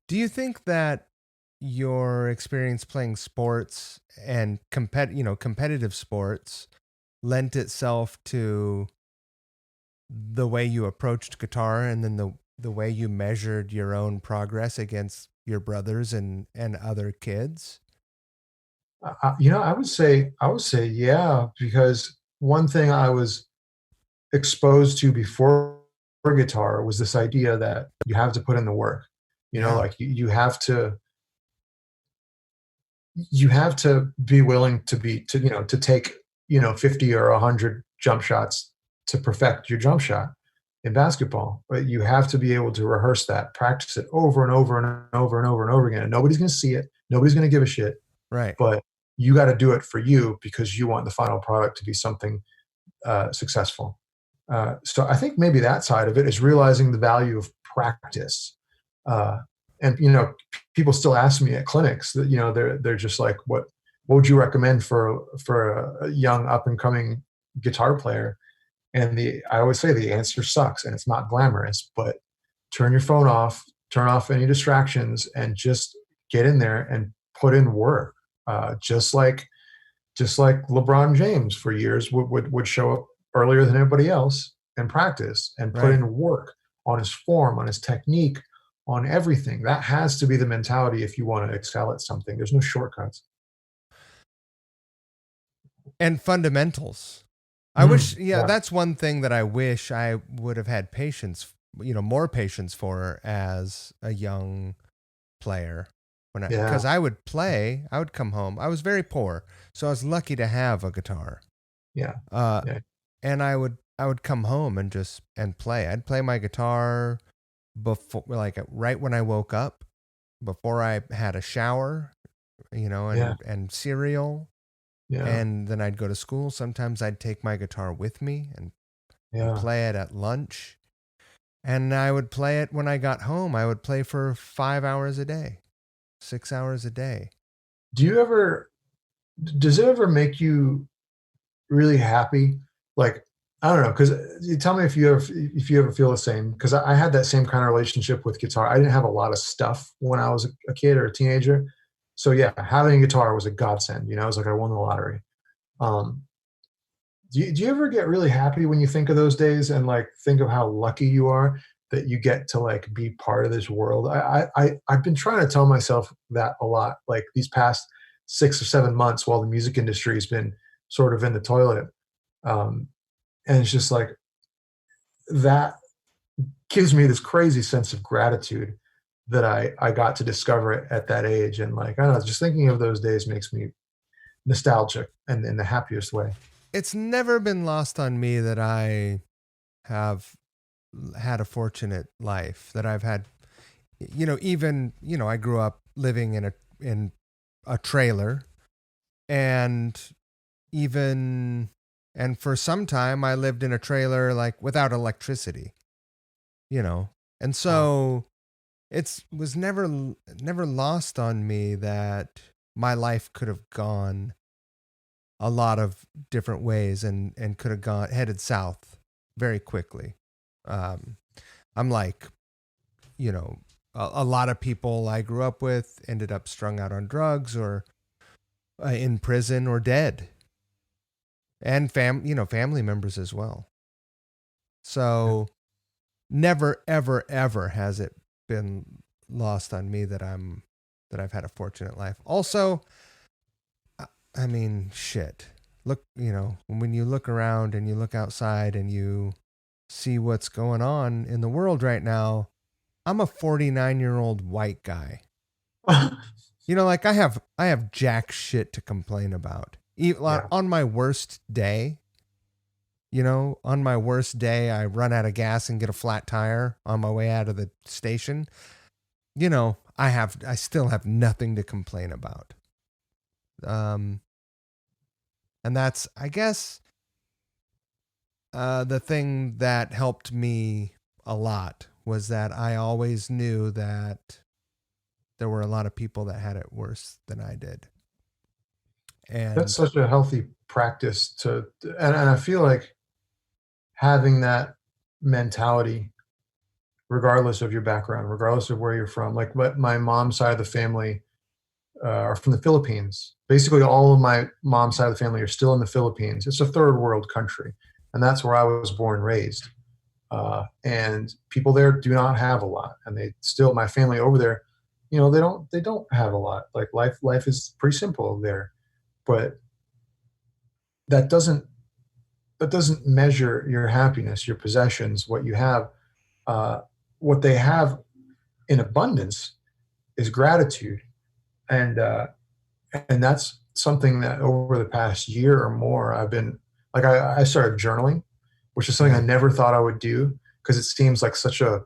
A: Do you think that your experience playing sports and competitive sports lent itself to the way you approached guitar, and then the way you measured your own progress against your brothers and other kids?
B: I would say yeah, because one thing I was exposed to before guitar was this idea that you have to put in the work.
A: Yeah.
B: Like you have to be willing to take 50 or 100 jump shots to perfect your jump shot in basketball. But you have to be able to rehearse that, practice it over and over and over and over and over again. And nobody's going to see it, nobody's going to give a shit,
A: Right.
B: but you got to do it for you because you want the final product to be something successful. So I think maybe that side of it is realizing the value of practice. Uh, and people still ask me at clinics that they're just like, what would you recommend for a young up and coming guitar player? And I always say the answer sucks, and it's not glamorous, but turn your phone off, turn off any distractions, and just get in there and put in work. Just like LeBron James for years would show up earlier than everybody else and practice and put
A: Right.
B: in work on his form, on his technique, on everything. That has to be the mentality if you want to excel at something. There's no shortcuts.
A: And fundamentals. I wish, yeah,
B: Yeah,
A: that's one thing that I wish I would have had patience, more patience for as a young player.
B: yeah,
A: Because I would come home. I was very poor, so I was lucky to have a guitar.
B: yeah,
A: Uh,
B: yeah,
A: and I would come home and play. I'd play my guitar before, like right when I woke up, before I had a shower,
B: yeah,
A: and cereal,
B: yeah,
A: and then I'd go to school. Sometimes I'd take my guitar with me and
B: yeah.
A: play it at lunch. And I would play it when I got home. I would play for 5 hours a day, 6 hours a day.
B: Do you ever? Does it ever make you really happy? Like, I don't know, because you tell me if you ever feel the same. Because I had that same kind of relationship with guitar. I didn't have a lot of stuff when I was a kid or a teenager, so yeah, having a guitar was a godsend. It was like I won the lottery. Um, do you ever get really happy when you think of those days and like think of how lucky you are that you get to like be part of this world? I've been trying to tell myself that a lot, like these past 6 or 7 months while the music industry has been sort of in the toilet. Um, and it's just like that gives me this crazy sense of gratitude that I got to discover it at that age. And like, I don't know, just thinking of those days makes me nostalgic and in the happiest way.
A: It's never been lost on me that I have had a fortunate life, that I've had, even, I grew up living in a trailer, and even and for some time I lived in a trailer like without electricity, you know. And
B: Wow.
A: so it's was never lost on me that my life could have gone a lot of different ways, and could have gone headed south very quickly. Um, I'm like, a lot of people I grew up with ended up strung out on drugs, or in prison, or dead, and family members as well. So never, ever, ever has it been lost on me that I've had a fortunate life. Also, I mean, shit. Look, when you look around and you look outside and you see what's going on in the world right now, I'm a 49-year-old white guy. Like I have jack shit to complain about.
B: Yeah.
A: On my worst day, I run out of gas and get a flat tire on my way out of the station. I still have nothing to complain about. Um, and that's, I guess, the thing that helped me a lot was that I always knew that there were a lot of people that had it worse than I did.
B: That's
A: And
B: such a healthy practice and I feel like having that mentality, regardless of your background, regardless of where you're from. Like my mom's side of the family are from the Philippines. Basically, all of my mom's side of the family are still in the Philippines. It's a third world country, and that's where I was born and raised. And people there do not have a lot, and they still, my family over there, they don't have a lot. Like life is pretty simple there, but that doesn't that doesn't measure your happiness, your possessions, what you have. Uh, what they have in abundance is gratitude, and that's something that over the past year or more I've been like I started journaling, which is something I
A: mm,
B: never thought I would do because it seems like such a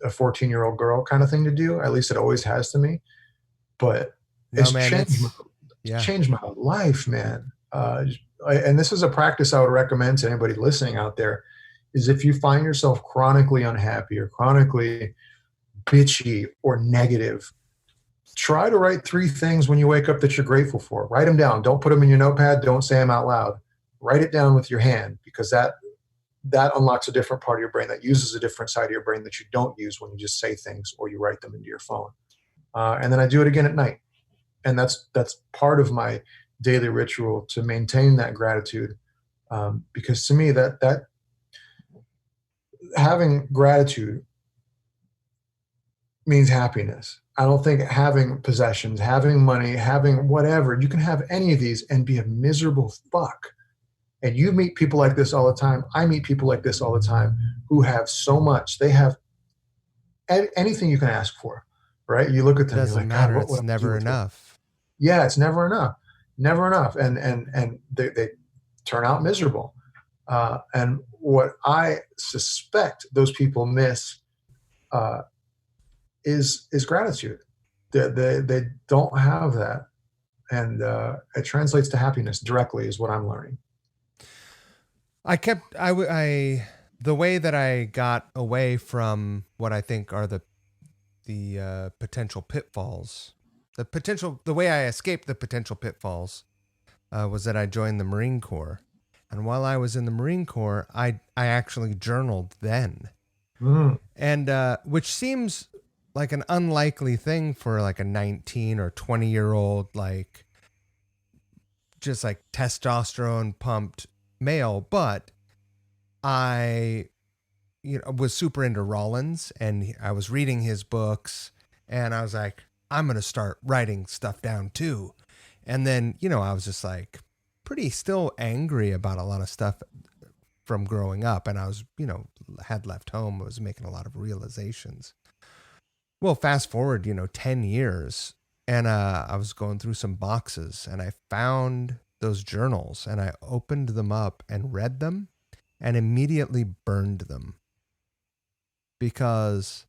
B: 14-year-old girl kind of thing to do. At least it always has to me, but
A: no,
B: it's
A: man,
B: changed
A: yeah,
B: changed my life, man. And this is a practice I would recommend to anybody listening out there: is if you find yourself chronically unhappy or chronically bitchy or negative, try to write 3 things when you wake up that you're grateful for. Write them down. Don't put them in your notepad. Don't say them out loud. Write it down with your hand because that unlocks a different part of your brain, that uses a different side of your brain that you don't use when you just say things or you write them into your phone. And then I do it again at night, and that's part of my daily ritual to maintain that gratitude. Because to me, that having gratitude means happiness. I don't think having possessions, having money, having whatever, you can have any of these and be a miserable fuck. And you meet people like this all the time. I meet people like this all the time who have so much. They have anything you can ask for, right? You look at them, you're
A: doesn't
B: like, God,
A: matter.
B: what would
A: It's
B: I do
A: never
B: with what?
A: enough.
B: Yeah, it's never enough, never enough, and they turn out miserable. And what I suspect those people miss uh, is gratitude. They don't have that, and it translates to happiness directly, is what I'm learning.
A: I kept I the way that I got away from what I think are the potential pitfalls. The way I escaped the potential pitfalls was that I joined the Marine Corps, and while I was in the Marine Corps, I actually journaled then,
B: Mm,
A: and which seems like an unlikely thing for like a 19 or 20-year old, like just like testosterone pumped male, but I was super into Rollins, and I was reading his books, and I was like, I'm going to start writing stuff down too. And then, I was just like pretty still angry about a lot of stuff from growing up. And I was, had left home, I was making a lot of realizations. Well, fast forward, 10 years. And I was going through some boxes and I found those journals and I opened them up and read them and immediately burned them because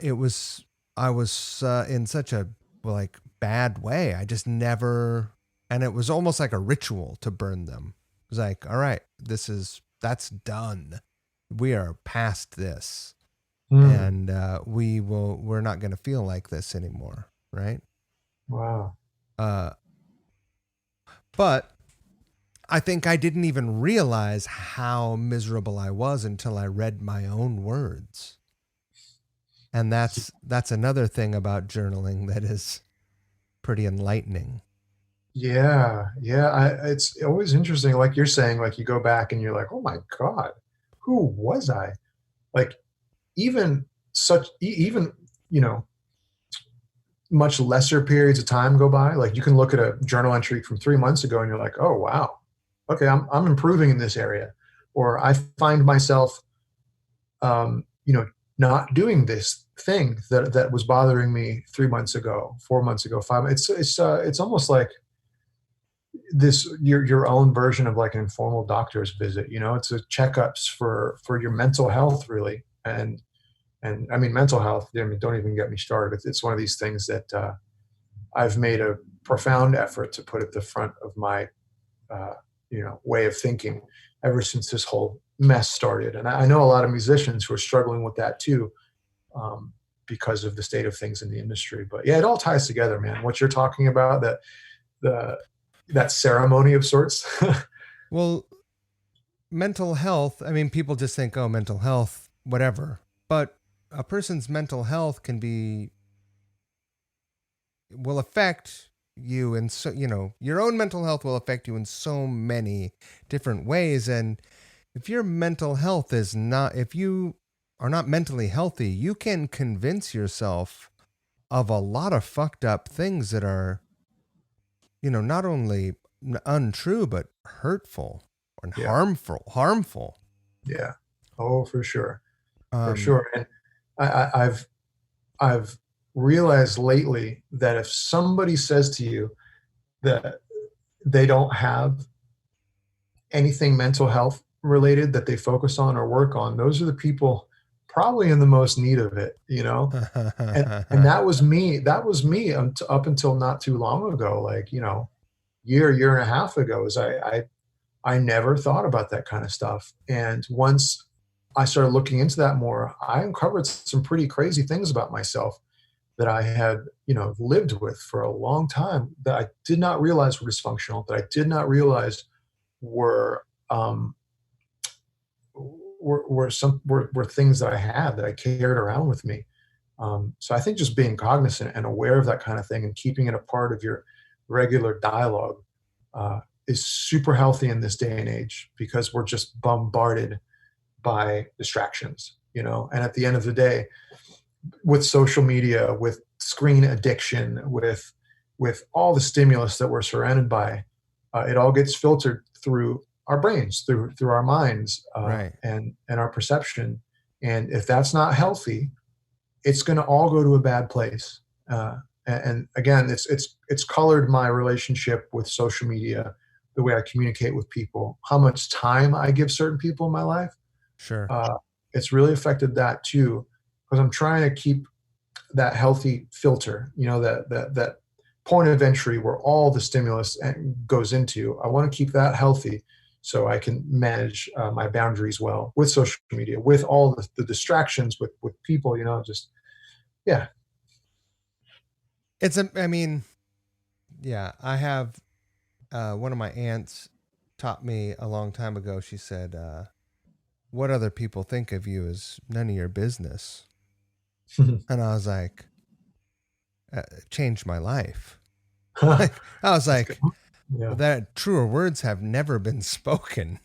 A: it was I was in such a like bad way. I just never, and it was almost like a ritual to burn them. It was like, all right, that's done. We are past this,
B: Hmm.
A: and we're not going to feel like this anymore, right?
B: Wow.
A: Uh, but I think I didn't even realize how miserable I was until I read my own words. And that's another thing about journaling that is pretty enlightening.
B: Yeah, yeah. It's always interesting, like you're saying, like you go back and you're like, oh my God, who was I? Like even even, you know, much lesser periods of time go by. Like you can look at a journal entry from 3 months ago and you're like, oh wow, okay, I'm improving in this area. Or I find myself you know, not doing this thing that was bothering me 3 months ago, 4 months ago, five. It's almost like this your own version of like an informal doctor's visit. You know, it's a checkups for your mental health really, and I mean mental health. I mean, don't even get me started. It's one of these things that I've made a profound effort to put at the front of my uh, way of thinking ever since this whole mess started. And I know a lot of musicians who are struggling with that too, um, because of the state of things in the industry. But yeah, it all ties together, man. What you're talking about, the that ceremony of sorts.
A: Well, mental health, I mean, people just think, oh, mental health, whatever. But a person's mental health will affect you in so, your own mental health will affect you in so many different ways. And if your mental health is not, if you are not mentally healthy, you can convince yourself of a lot of fucked up things that are, not only untrue, but hurtful and
B: Yeah,
A: harmful.
B: yeah. Oh, for sure, for
A: Um,
B: sure. And I've realized lately that if somebody says to you that they don't have anything mental health related that they focus on or work on, those are the people probably in the most need of it, you know? And that was me. That was me up until not too long ago, like, year and a half ago, is I never thought about that kind of stuff. And once I started looking into that more, I uncovered some pretty crazy things about myself that I had, lived with for a long time that I did not realize were dysfunctional, that I did not realize were um, were things that I had that I carried around with me. So I think just being cognizant and aware of that kind of thing and keeping it a part of your regular dialogue is super healthy in this day and age because we're just bombarded by distractions, And at the end of the day, with social media, with screen addiction, with all the stimulus that we're surrounded by, it all gets filtered through our brains, through our minds,
A: right.
B: and our perception. And if that's not healthy, it's going to all go to a bad place. And again, it's colored my relationship with social media, the way I communicate with people, how much time I give certain people in my life.
A: Sure.
B: Uh, it's really affected that too, because I'm trying to keep that healthy filter, that point of entry where all the stimulus goes into. I want to keep that healthy so I can manage my boundaries well with social media, with all the distractions, with people, just yeah.
A: I mean, yeah, I have one of my aunts taught me a long time ago. She said, what other people think of you is none of your business. And I was like, changed my life. Like, I was
B: That's good.
A: like,
B: Yeah,
A: that truer words have never been spoken.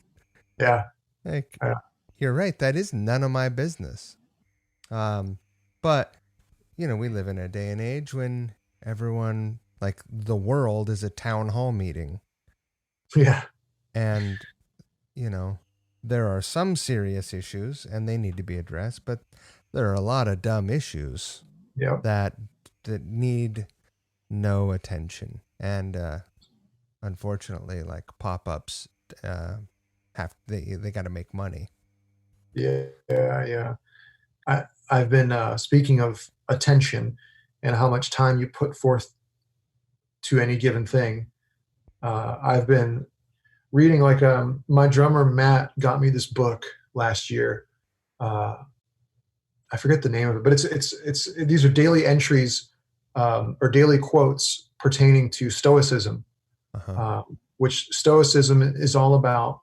B: yeah,
A: Like,
B: yeah,
A: you're right. That is none of my business. But, we live in a day and age when everyone, like, the world is a town hall meeting.
B: yeah,
A: And, you know, there are some serious issues and they need to be addressed, but there are a lot of dumb issues
B: yeah,
A: that that need no attention. And unfortunately, like pop-ups they got to make money.
B: Yeah, yeah. I've been speaking of attention and how much time you put forth to any given thing. I've been reading like my drummer Matt got me this book last year. Uh, I forget the name of it, but it's these are daily entries or daily quotes pertaining to Stoicism,
A: Uh-huh.
B: which Stoicism is all about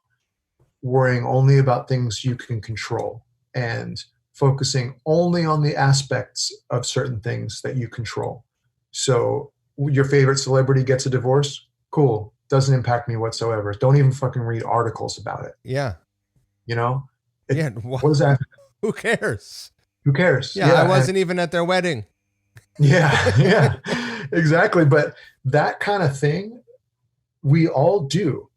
B: worrying only about things you can control and focusing only on the aspects of certain things that you control. So your favorite celebrity gets a divorce, cool, doesn't impact me whatsoever. Don't even fucking read articles about it.
A: Yeah.
B: You know,
A: Yeah.
B: what does that?
A: Who cares?
B: Who cares?
A: Yeah, I
B: And
A: wasn't even at their wedding.
B: yeah, yeah, exactly. But that kind of thing, we all do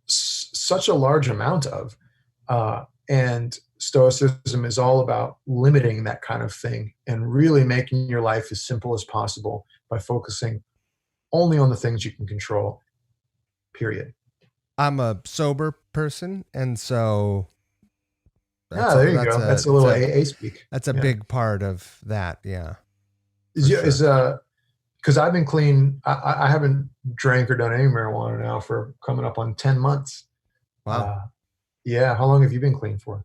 B: such a large amount of. And Stoicism is all about limiting that kind of thing and really making your life as simple as possible by focusing only on the things you can control, period.
A: I'm a sober person, and so
B: Yeah, there you go. That's a little AA speak.
A: that's a
B: Yeah.
A: big part of that. Yeah.
B: Is because I've been clean. I haven't drank or done any marijuana now for coming up on 10 months.
A: Wow.
B: Yeah. How long have you been clean for?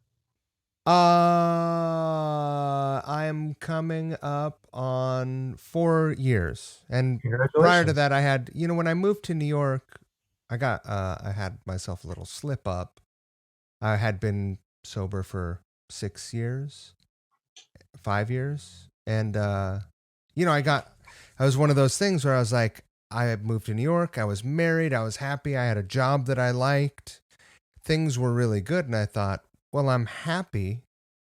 A: I'm coming up on 4 years, and
B: Congratulations.
A: prior to that, I had, when I moved to New York, I had myself a little slip up. I had been sober for 6 years, 5 years, and I was one of those things where I was like, I had moved to New York, I was married, I was happy, I had a job that I liked, things were really good, and I thought, well, I'm happy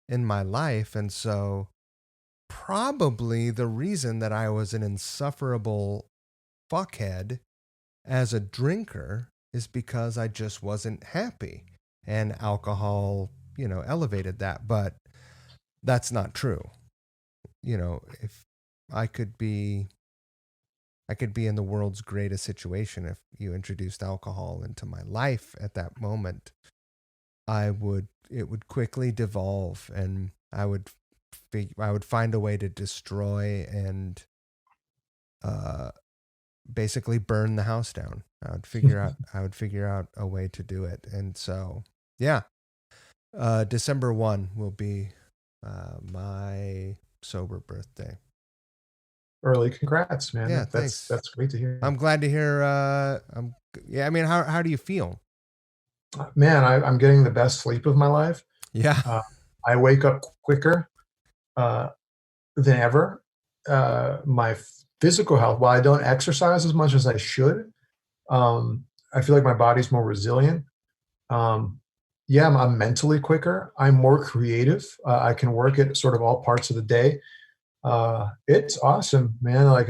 A: in my life. And so probably the reason that I was an insufferable fuckhead as a drinker is because I just wasn't happy. And alcohol, elevated that. But that's not true. If I could be in the world's greatest situation if you introduced alcohol into my life at that moment. It would quickly devolve, and I would find a way to destroy and basically burn the house down. I would figure out a way to do it. And so, yeah, December 1 will be my sober birthday.
B: Early congrats, man.
A: Yeah, thanks.
B: That's great to hear.
A: I'm glad to hear. I mean, how do you feel?
B: Man, I'm getting the best sleep of my life.
A: Yeah.
B: I wake up quicker than ever. My physical health, while I don't exercise as much as I should, I feel like my body's more resilient. Yeah, I'm mentally quicker. I'm more creative. I can work at sort of all parts of the day. It's awesome, man. Like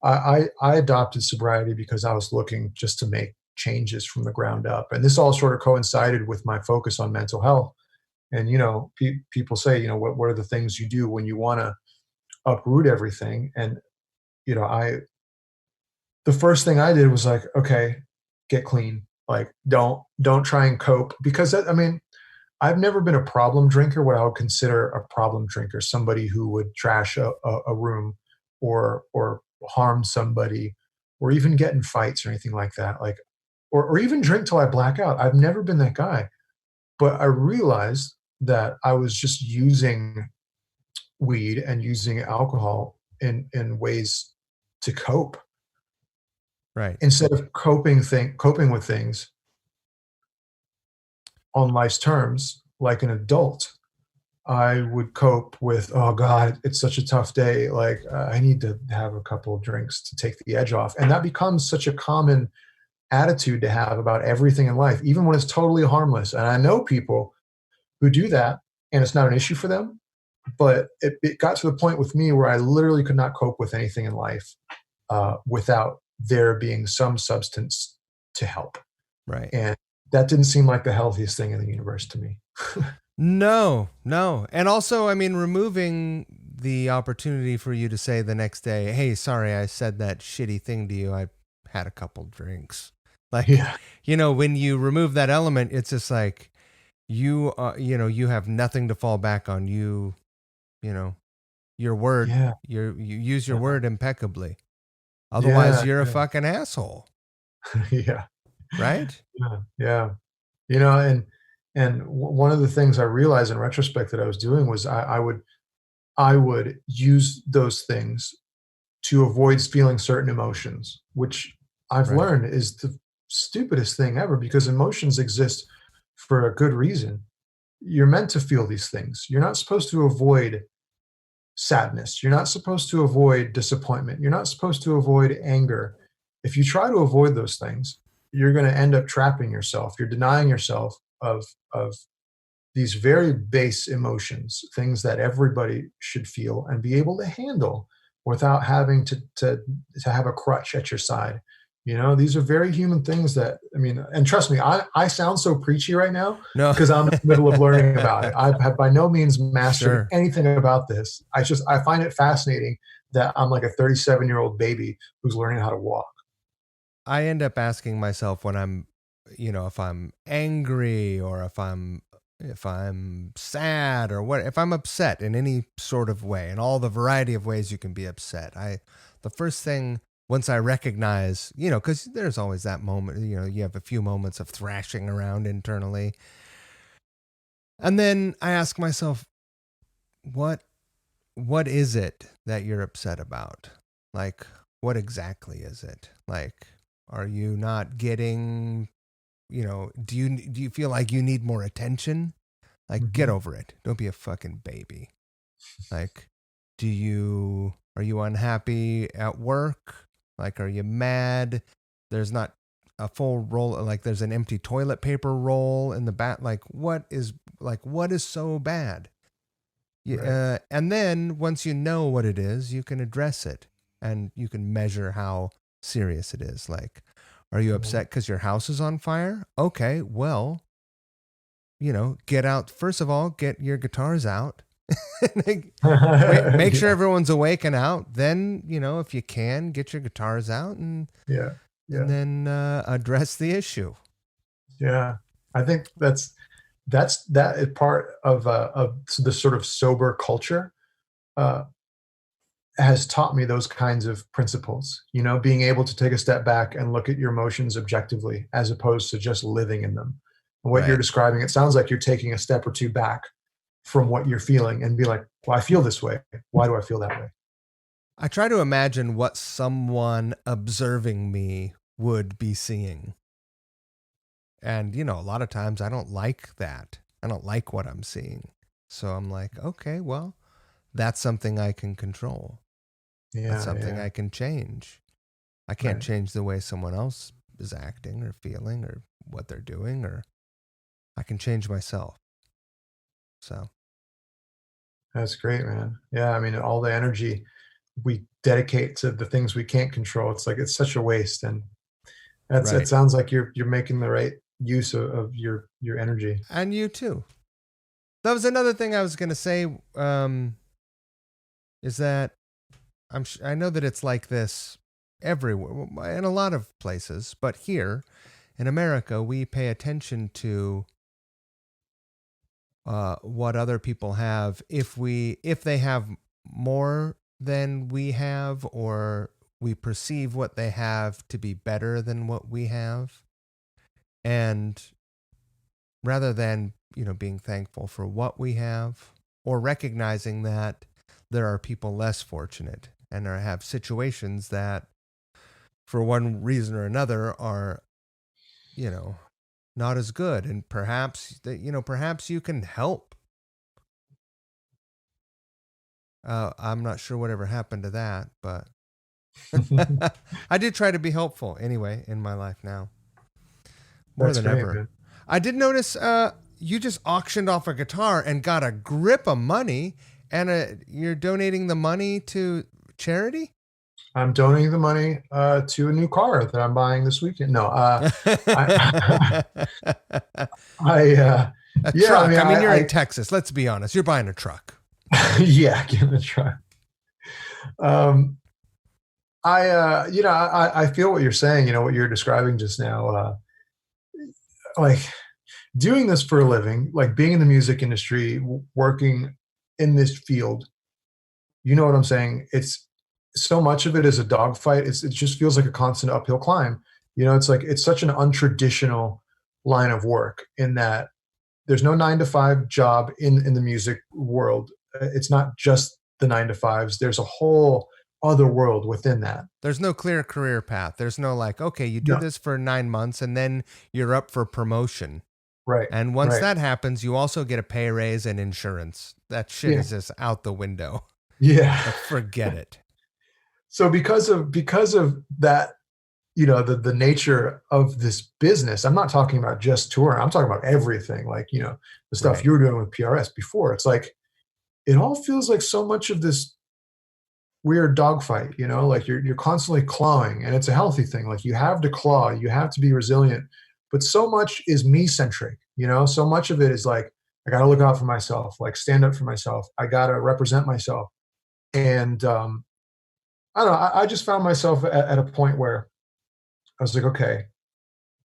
B: I adopted sobriety because I was looking just to make changes from the ground up, and this all sort of coincided with my focus on mental health. And people say, what are the things you do when you want to uproot everything? And the first thing I did was like, okay, get clean. Like, don't try and cope, because I've never been a problem drinker. What I would consider a problem drinker, somebody who would trash a room or harm somebody, or even get in fights or anything like that. Like, or even drink till I black out. I've never been that guy. But I realized that I was just using weed and using alcohol in ways to cope.
A: Right.
B: Instead of coping with things on life's terms like an adult, I would cope with, oh God, it's such a tough day. Like, I need to have a couple of drinks to take the edge off. And that becomes such a common attitude to have about everything in life, even when it's totally harmless. And I know people who do that and it's not an issue for them, but it got to the point with me where I literally could not cope with anything in life without there being some substance to help.
A: Right.
B: And that didn't seem like the healthiest thing in the universe to me.
A: No. And also, removing the opportunity for you to say the next day, hey, sorry, I said that shitty thing to you. I had a couple drinks. Like,
B: Yeah.
A: when you remove that element, it's just like you have nothing to fall back on. You know, your word,
B: Yeah.
A: you use your
B: Yeah.
A: word impeccably. Otherwise,
B: Yeah.
A: you're a
B: Yeah.
A: fucking asshole,
B: Yeah.
A: right?
B: Yeah. Yeah. One of the things I realized in retrospect that I was doing was I would use those things to avoid feeling certain emotions, which I've
A: Right.
B: learned is the stupidest thing ever because emotions exist for a good reason. You're meant to feel these things. You're not supposed to avoid sadness. You're not supposed to avoid disappointment. You're not supposed to avoid anger. If you try to avoid those things, you're going to end up trapping yourself. You're denying yourself of these very base emotions, things that everybody should feel and be able to handle without having to have a crutch at your side. These are very human things that, I mean, and trust me, I sound so preachy right now
A: No.
B: because I'm in the middle of learning about it. I have by no means mastered
A: Sure.
B: anything about this. I find it fascinating that I'm like a 37-year-old baby who's learning how to walk.
A: I end up asking myself when I'm, if I'm angry or if I'm sad or what, if I'm upset in any sort of way, and all the variety of ways you can be upset. The first thing, once I recognize, because there's always that moment, you have a few moments of thrashing around internally. And then I ask myself, what is it that you're upset about? Like, what exactly is it? Like, are you not getting, do you feel like you need more attention? Like, get over it. Don't be a fucking baby. Like, are you unhappy at work? Like, are you mad? There's not a full roll, like there's an empty toilet paper roll in the back. Like, what is so bad?
B: Right.
A: And then once you know what it is, you can address it and you can measure how serious it is. Like, are you upset because your house is on fire? Okay, well, get out. First of all, get your guitars out. Make sure
B: Yeah.
A: everyone's awake and out. Then, if you can, get your guitars out and
B: Yeah. Yeah.
A: then address the issue.
B: Yeah. I think that is part of the sort of sober culture uh, has taught me those kinds of principles. Being able to take a step back and look at your emotions objectively, as opposed to just living in them. And what you're
A: Right.
B: describing, it sounds like you're taking a step or two back from what you're feeling and be like, well, I feel this way. Why do I feel that way?
A: I try to imagine what someone observing me would be seeing. And, a lot of times I don't like that. I don't like what I'm seeing. So I'm like, okay, well, that's something I can control. That's
B: Yeah.
A: something
B: Yeah.
A: I can change. I can't
B: Right.
A: change the way someone else is acting or feeling or what they're doing, or I can change myself. So,
B: That's great, man. Yeah. I mean, all the energy we dedicate to the things we can't control, it's like it's such a waste. And it
A: right.
B: sounds like you're making the right use of your energy.
A: And you too. That was another thing I was going to say, is that I know that it's like this everywhere in a lot of places, but here in America, we pay attention to what other people have if they have more than we have, or we perceive what they have to be better than what we have, and rather than being thankful for what we have, or recognizing that there are people less fortunate and have situations that for one reason or another are not as good, and perhaps perhaps you can help. I'm not sure whatever happened to that, but I did try to be helpful anyway in my life now, more
B: That's
A: than
B: great,
A: ever.
B: man.
A: I did notice you just auctioned off a guitar and got a grip of money, and you're donating the money to charity.
B: I'm donating the money to a new car that I'm buying this weekend. No, I, I
A: A
B: yeah, I
A: truck.
B: mean,
A: I mean, you're in Texas. Let's be honest. You're buying a truck.
B: Yeah, give it a try. Um, I feel what you're saying. You know what you're describing just now. Like doing this for a living, like being in the music industry, working in this field. You know what I'm saying? It's so much of it is a dogfight. It just feels like a constant uphill climb. You know, it's like it's such an untraditional line of work in that there's no 9 to 5 job in the music world. It's not just the 9 to 5s. There's a whole other world within that.
A: There's no clear career path. There's no like, okay, you do
B: No,
A: this for 9 months and then you're up for promotion.
B: right,
A: And once
B: right,
A: that happens, you also get a pay raise and insurance. That shit
B: yeah,
A: is just out the window.
B: yeah.
A: Like, forget it.
B: So because of that, you know, the nature of this business. I'm not talking about just touring. I'm talking about everything. Like you know, the stuff
A: Right.
B: you were doing with PRS before. It's like it all feels like so much of this weird dogfight, you know, like you're constantly clawing and it's a healthy thing. Like you have to claw, you have to be resilient. But so much is me centric, you know, so much of it is like, I gotta look out for myself, like stand up for myself. I gotta represent myself. And I don't know, I just found myself at a point where I was like, okay,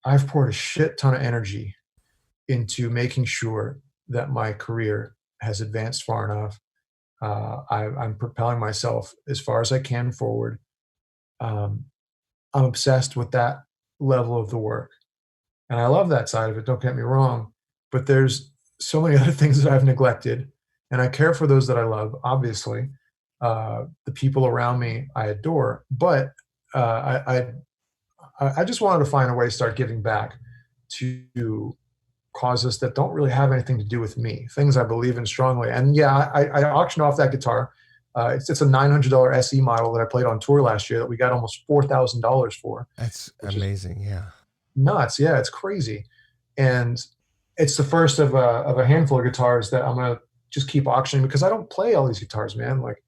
B: I've poured a shit ton of energy into making sure that my career has advanced far enough. I'm propelling myself as far as I can forward. Um, I'm obsessed with that level of the work, and I love that side of it, don't get me wrong, but there's so many other things that I've neglected, and I care for those that I love, obviously. The people around me I adore, but, I just wanted to find a way to start giving back to causes that don't really have anything to do with me, things I believe in strongly, and yeah, I auctioned off that guitar. It's a $900 SE model that I played on tour last year that we got almost $4,000 for,
A: That's
B: which is
A: amazing. Yeah.
B: nuts. Yeah, it's crazy. And it's the first of a handful of guitars that I'm gonna just keep auctioning because I don't play all these guitars, man. Like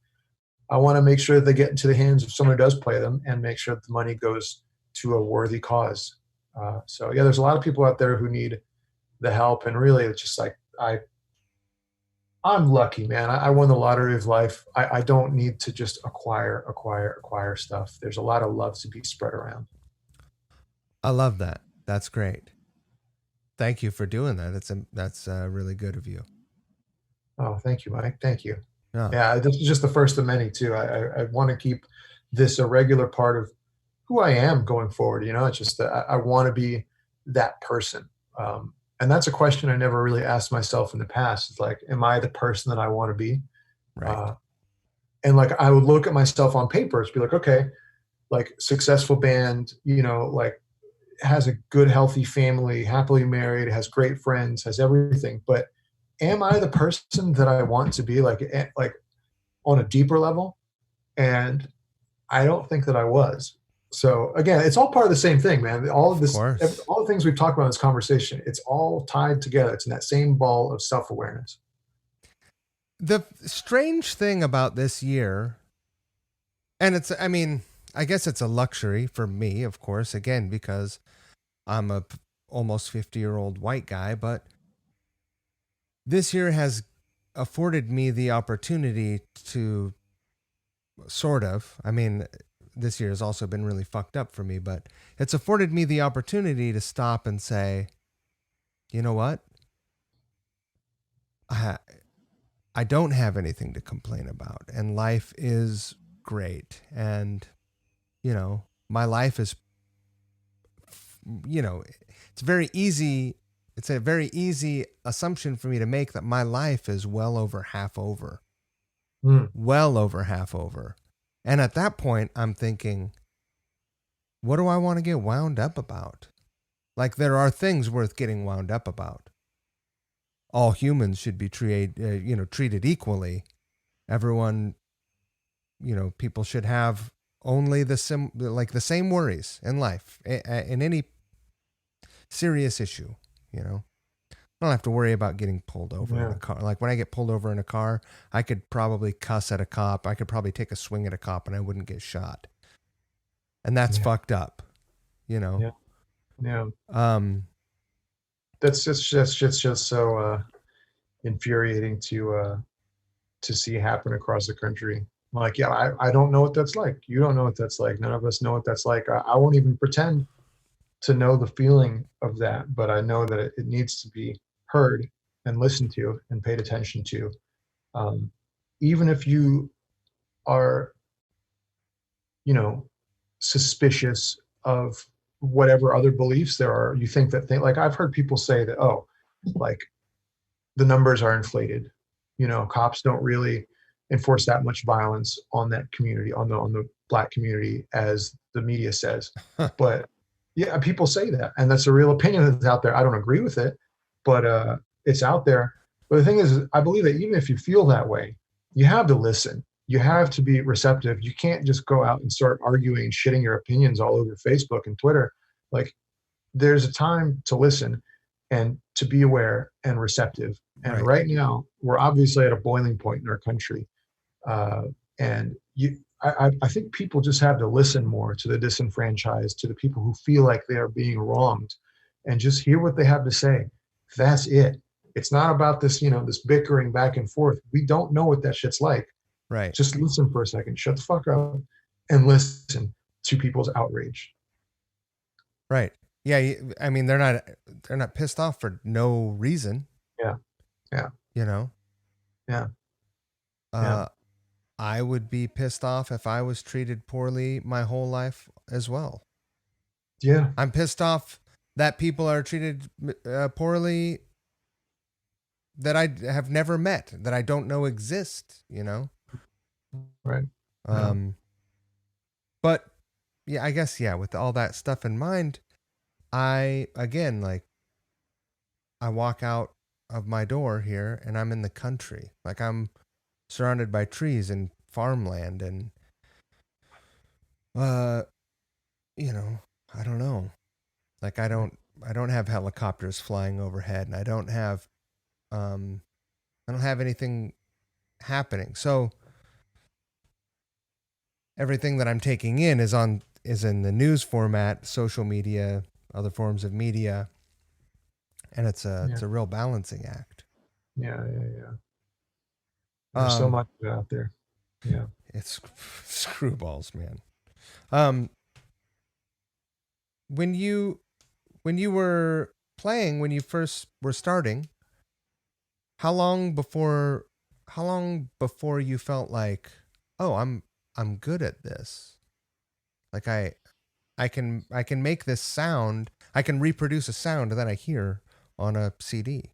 B: I want to make sure that they get into the hands of someone who does play them and make sure that the money goes to a worthy cause. So yeah, there's a lot of people out there who need the help, and really, it's just like I'm lucky, man. I won the lottery of life. I don't need to just acquire stuff. There's a lot of love to be spread around.
A: I love that. That's great. Thank you for doing that. That's really good of you.
B: Oh, thank you, Mike. Thank you.
A: No.
B: Yeah, this is just the first of many too. I want to keep this a regular part of who I am going forward. You know, it's just that I want to be that person. And that's a question I never really asked myself in the past. It's like, am I the person that I want to be?
A: Right.
B: Uh, and like, I would look at myself on paper, be like, okay, like successful band, you know, like has a good, healthy family, happily married, has great friends, has everything. But am I the person that I want to be? Like on a deeper level? And I don't think that I was. So again, it's all part of the same thing, man. All of
A: Of
B: this,
A: course.
B: all the things we've talked about in this conversation, it's all tied together. It's in that same ball of self-awareness.
A: The strange thing about this year, and I mean, I guess it's a luxury for me, of course, again, because I'm a almost 50-year-old white guy, but this year has afforded me the opportunity to sort of, I mean, this year has also been really fucked up for me, but it's afforded me the opportunity to stop and say, you know what? I, I don't have anything to complain about, and life is great. And, my life is, you know, it's very easy. It's a very easy assumption for me to make that my life is well over half over.
B: Mm,
A: Well over half over. And at that point, I'm thinking, what do I want to get wound up about? Like, there are things worth getting wound up about. All humans should be treated equally. Everyone, people should have only the same worries in life, in any serious issue. I don't have to worry about getting pulled over in
B: yeah,
A: a car. Like, when I get pulled over in a car, I could probably cuss at a cop. I could probably take a swing at a cop and I wouldn't get shot. And that's
B: yeah,
A: fucked up, you know.
B: yeah, yeah.
A: Um
B: That's just so infuriating to see happen across the country. Like, yeah, I don't know what that's like. You don't know what that's like. None of us know what that's like. I won't even pretend to know the feeling of that, but I know that it needs to be heard and listened to and paid attention to. Um, Even if you are, you know, suspicious of whatever other beliefs there are, you think that like I've heard people say that, oh, like the numbers are inflated. You know, cops don't really enforce that much violence on that community, on the black community, as the media says. But yeah, people say that, and that's a real opinion that's out there. I don't agree with it, but it's out there. But the thing is, I believe that even if you feel that way, you have to listen. You have to be receptive. You can't just go out and start arguing and shitting your opinions all over Facebook and Twitter. Like, there's a time to listen and to be aware and receptive. And right now, we're obviously at a boiling point in our country. And I think people just have to listen more to the disenfranchised, to the people who feel like they are being wronged, and just hear what they have to say. That's it. It's not about this, you know, this bickering back and forth. We don't know what that shit's like.
A: Right.
B: Just listen for a second. Shut the fuck up and listen to people's outrage.
A: Right. Yeah. I mean, they're not pissed off for no reason.
B: Yeah. Yeah.
A: You know?
B: Yeah. Yeah.
A: I would be pissed off if I was treated poorly my whole life as well.
B: Yeah.
A: I'm pissed off that people are treated poorly that I have never met, that I don't know exist, you know?
B: Right.
A: But yeah, I guess, yeah, with all that stuff in mind, I walk out of my door here and I'm in the country. Like, I'm surrounded by trees and farmland and, you know, I don't know. Like, I don't have helicopters flying overhead, and I don't have anything happening. So everything that I'm taking in is in the news format, social media, other forms of media, and it's a real balancing act.
B: Yeah. There's so much out there. Yeah.
A: It's screwballs, man. When you were playing, when you first were starting, how long before you felt like, oh, I'm good at this? Like, I can make this sound, I can reproduce a sound that I hear on a CD.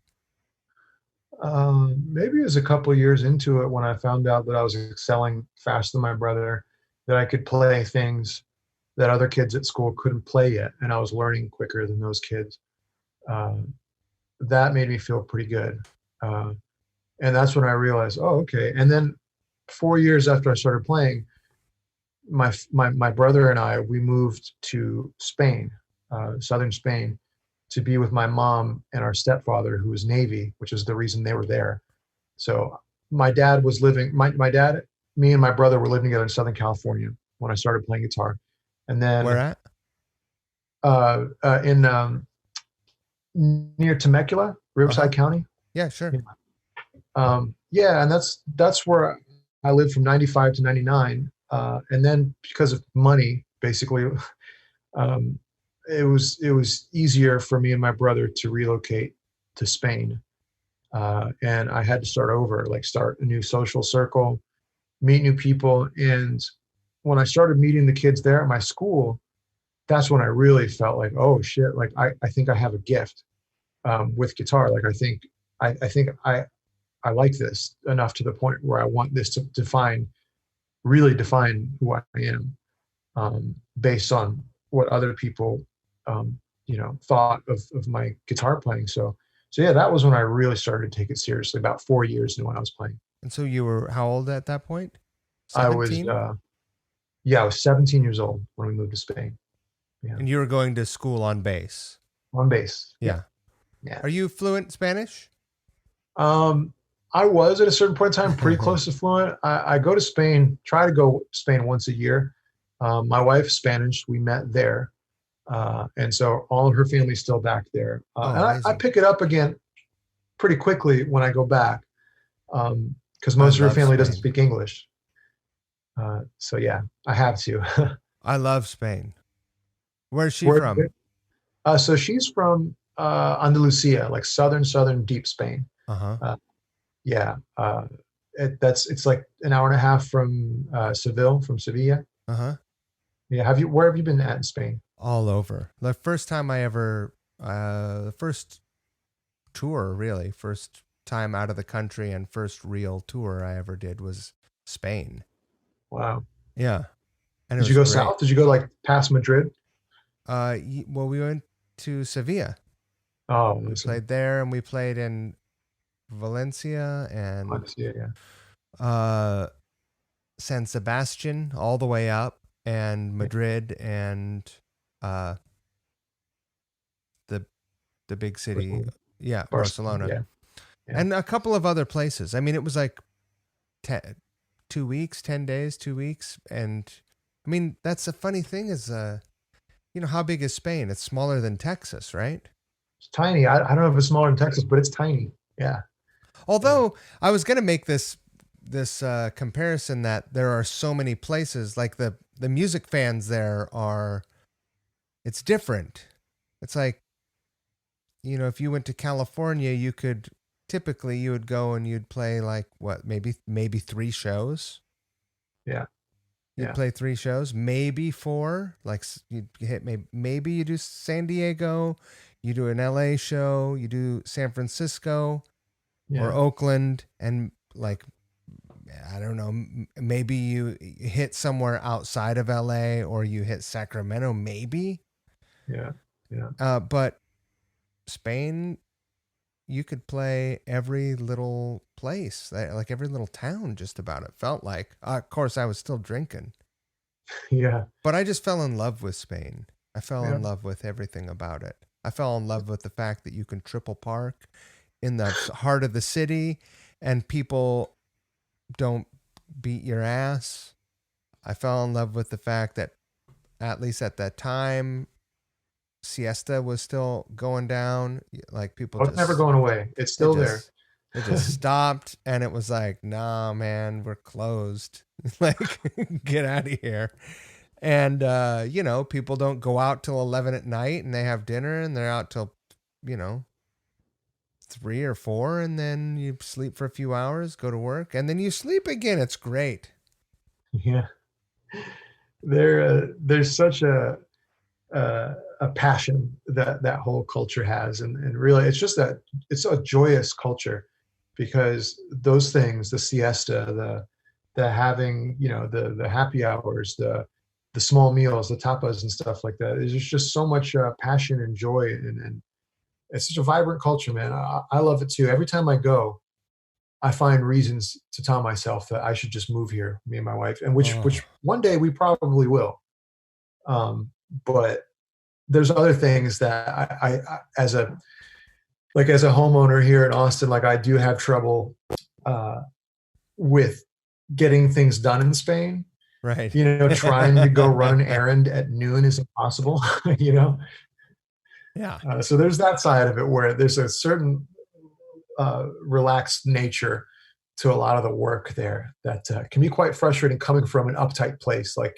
B: Maybe it was a couple of years into it when I found out that I was excelling faster than my brother, that I could play things that other kids at school couldn't play yet, and I was learning quicker than those kids. That made me feel pretty good. And that's when I realized, oh, okay. And then 4 years after I started playing, my brother and I, we moved to Spain, southern Spain, to be with my mom and our stepfather, who was Navy, which is the reason they were there. So my dad was living, my dad, me and my brother were living together in Southern California when I started playing guitar. And then
A: where at?
B: Near Temecula, Riverside County.
A: Yeah, sure.
B: Yeah, and that's where I lived from 95 to 99. And then because of money, basically, it was easier for me and my brother to relocate to Spain. And I had to start over, like start a new social circle, meet new people. And when I started meeting the kids there at my school, that's when I really felt like, oh shit, like I think I have a gift with guitar. Like I think I like this enough to the point where I want this to really define who I am, based on what other people thought of my guitar playing. So yeah, that was when I really started to take it seriously, about 4 years into when I was playing.
A: And so you were how old at that point?
B: 17? I was 17 years old when we moved to Spain. Yeah.
A: And you were going to school on bass?
B: On bass.
A: Yeah. Are you fluent Spanish?
B: I was at a certain point in time pretty close to fluent. I go to Spain, try to go to Spain once a year. My wife's Spanish. We met there. And so all of her family's still back there. And I pick it up again pretty quickly when I go back. because
A: I
B: most of her
A: love
B: family doesn't
A: Spain.
B: speak English. So yeah, I have to.
A: I love Spain. Where's she
B: Where,
A: from?
B: so she's from Andalusia, like southern deep Spain.
A: Uh huh.
B: Uh, yeah, it's like an hour and a half from Seville, from Sevilla.
A: Uh huh.
B: Yeah, where have you been at in Spain?
A: All over. The first time I ever, the first tour, really, first time out of the country and first real tour I ever did was Spain.
B: Wow.
A: Yeah. And it
B: Did you
A: was
B: go
A: great.
B: south? Did you go like past Madrid?
A: Well, we went to Sevilla.
B: Oh,
A: We
B: listen,
A: played there and we played in Valencia and
B: yeah, yeah,
A: uh, San Sebastian all the way up and
B: yeah.
A: Madrid and uh, the the big city.
B: Barcelona,
A: Yeah,
B: Barcelona,
A: Barcelona.
B: yeah, yeah.
A: And a couple of other places. I mean, it was like 2 weeks, 10 days, 2 weeks. And I mean, that's a funny thing is, how big is Spain? It's smaller than Texas, right?
B: It's tiny. I don't know if it's smaller than Texas, but it's tiny. Yeah, yeah.
A: Although I was going to make this comparison that there are so many places like the music fans there are it's different. It's like, if you went to California, you would go and you'd play like what, maybe 3 shows.
B: Yeah,
A: You'd
B: yeah,
A: play 3 shows, maybe four. Like you'd hit maybe you do San Diego, you do an LA show, you do San Francisco or
B: yeah,
A: Oakland, and like I don't know, maybe you hit somewhere outside of LA or you hit Sacramento, maybe.
B: yeah, yeah.
A: But Spain, you could play every little place, like every little town, just about. It felt like. Of course, I was still drinking,
B: Yeah,
A: but I just fell in love with Spain. I fell
B: yeah.
A: in love with everything about it. I fell in love with the fact that you can triple park in the heart of the city, and people don't beat your ass. I fell in love with the fact that, at least at that time, siesta was still going down. Like people
B: Oh, it's never
A: just
B: going away. It's
A: it
B: still there.
A: just it just stopped, and it was like, nah, man, we're closed. Like, get out of here. And people don't go out till 11 at night, and they have dinner, and they're out till you know 3 or 4, and then you sleep for a few hours, go to work, and then you sleep again. It's great.
B: Yeah, there's such a passion that whole culture has, and really, it's just that it's a joyous culture because those things, the siesta, the having, the happy hours, the small meals, the tapas and stuff like that. There's just so much passion and joy, and it's such a vibrant culture, man. I love it too. Every time I go, I find reasons to tell myself that I should just move here, me and my wife, and which
A: Oh,
B: one day we probably will. But there's other things that as a homeowner here in Austin, like I do have trouble uh, with getting things done in Spain.
A: right.
B: Trying to go run an errand at noon is impossible. you know,
A: Yeah.
B: so there's that side of it where there's a certain relaxed nature to a lot of the work there that can be quite frustrating coming from an uptight place. Like,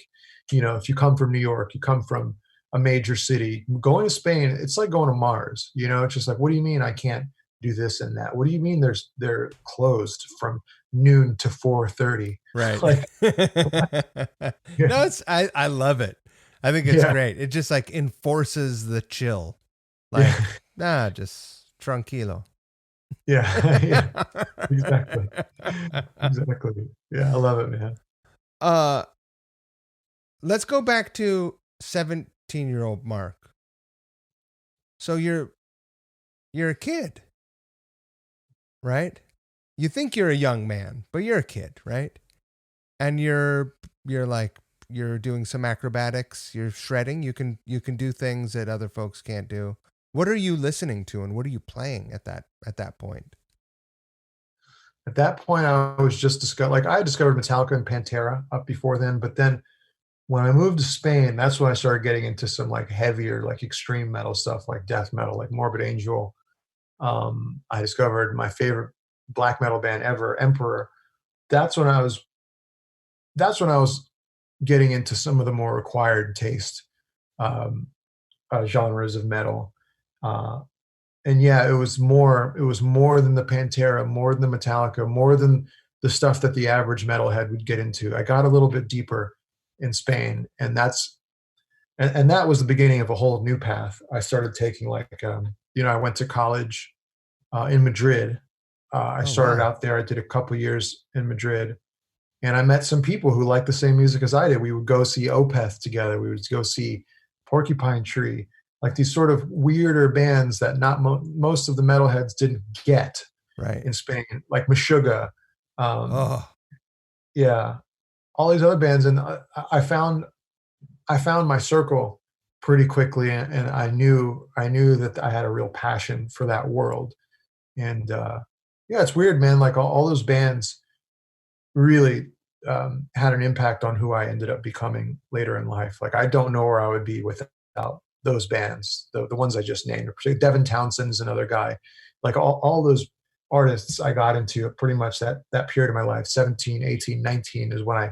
B: if you come from New York, you come from a major city, going to Spain, it's like going to Mars. It's just like, what do you mean I can't do this and that? What do you mean they're closed from noon to 4:30?
A: Right.
B: Like,
A: No,
B: yeah,
A: I love it. I think it's
B: yeah,
A: great. It just like enforces the chill.
B: yeah,
A: Like, just tranquilo.
B: yeah, yeah, exactly, exactly. Yeah, I love it, man.
A: uh let's go back to 17-year-old Mark. So you're a kid, right? You think you're a young man, but you're a kid, right? And you're like you're doing some acrobatics, you're shredding, you can do things that other folks can't do. What are you listening to and what are you playing at that point?
B: At that point, I was just like I had discovered Metallica and Pantera up before then, but then when I moved to Spain, that's when I started getting into some like heavier, like extreme metal stuff, like death metal, like Morbid Angel. I discovered my favorite black metal band ever, Emperor. that's when I was that's when I was getting into some of the more acquired taste um, genres of metal. Uh, and yeah, it was more than the Pantera, more than the Metallica, more than the stuff that the average metalhead would get into. I got a little bit deeper in Spain, and that was the beginning of a whole new path. I started taking I went to college in Madrid. I
A: Oh,
B: started
A: wow.
B: out there. I did a couple years in Madrid, and I met some people who liked the same music as I did. We would go see Opeth together. We would go see Porcupine Tree, like these sort of weirder bands that not most of the metalheads didn't get
A: Right.
B: in Spain, like Meshuggah. Um,
A: Oh,
B: yeah, all these other bands, and I found my circle pretty quickly, and I knew that I had a real passion for that world. And yeah, it's weird, man. Like all those bands really had an impact on who I ended up becoming later in life. Like I don't know where I would be without those bands, the ones I just named. Particularly Devin Townsend's another guy. Like all those artists I got into pretty much that period of my life, 17, 18, 19 is when I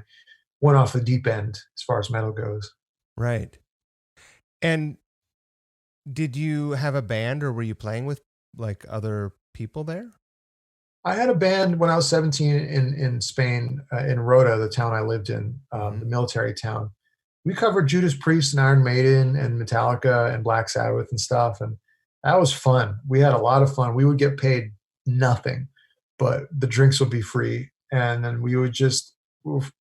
B: went off the deep end as far as metal goes.
A: right. And did you have a band or were you playing with like other people there?
B: I had a band when I was 17 in Spain, in Rota, the town I lived in,
A: Hmm.
B: the military town. We covered Judas Priest and Iron Maiden and Metallica and Black Sabbath and stuff, and that was fun. We had a lot of fun. We would get paid nothing, but the drinks would be free, and then we would just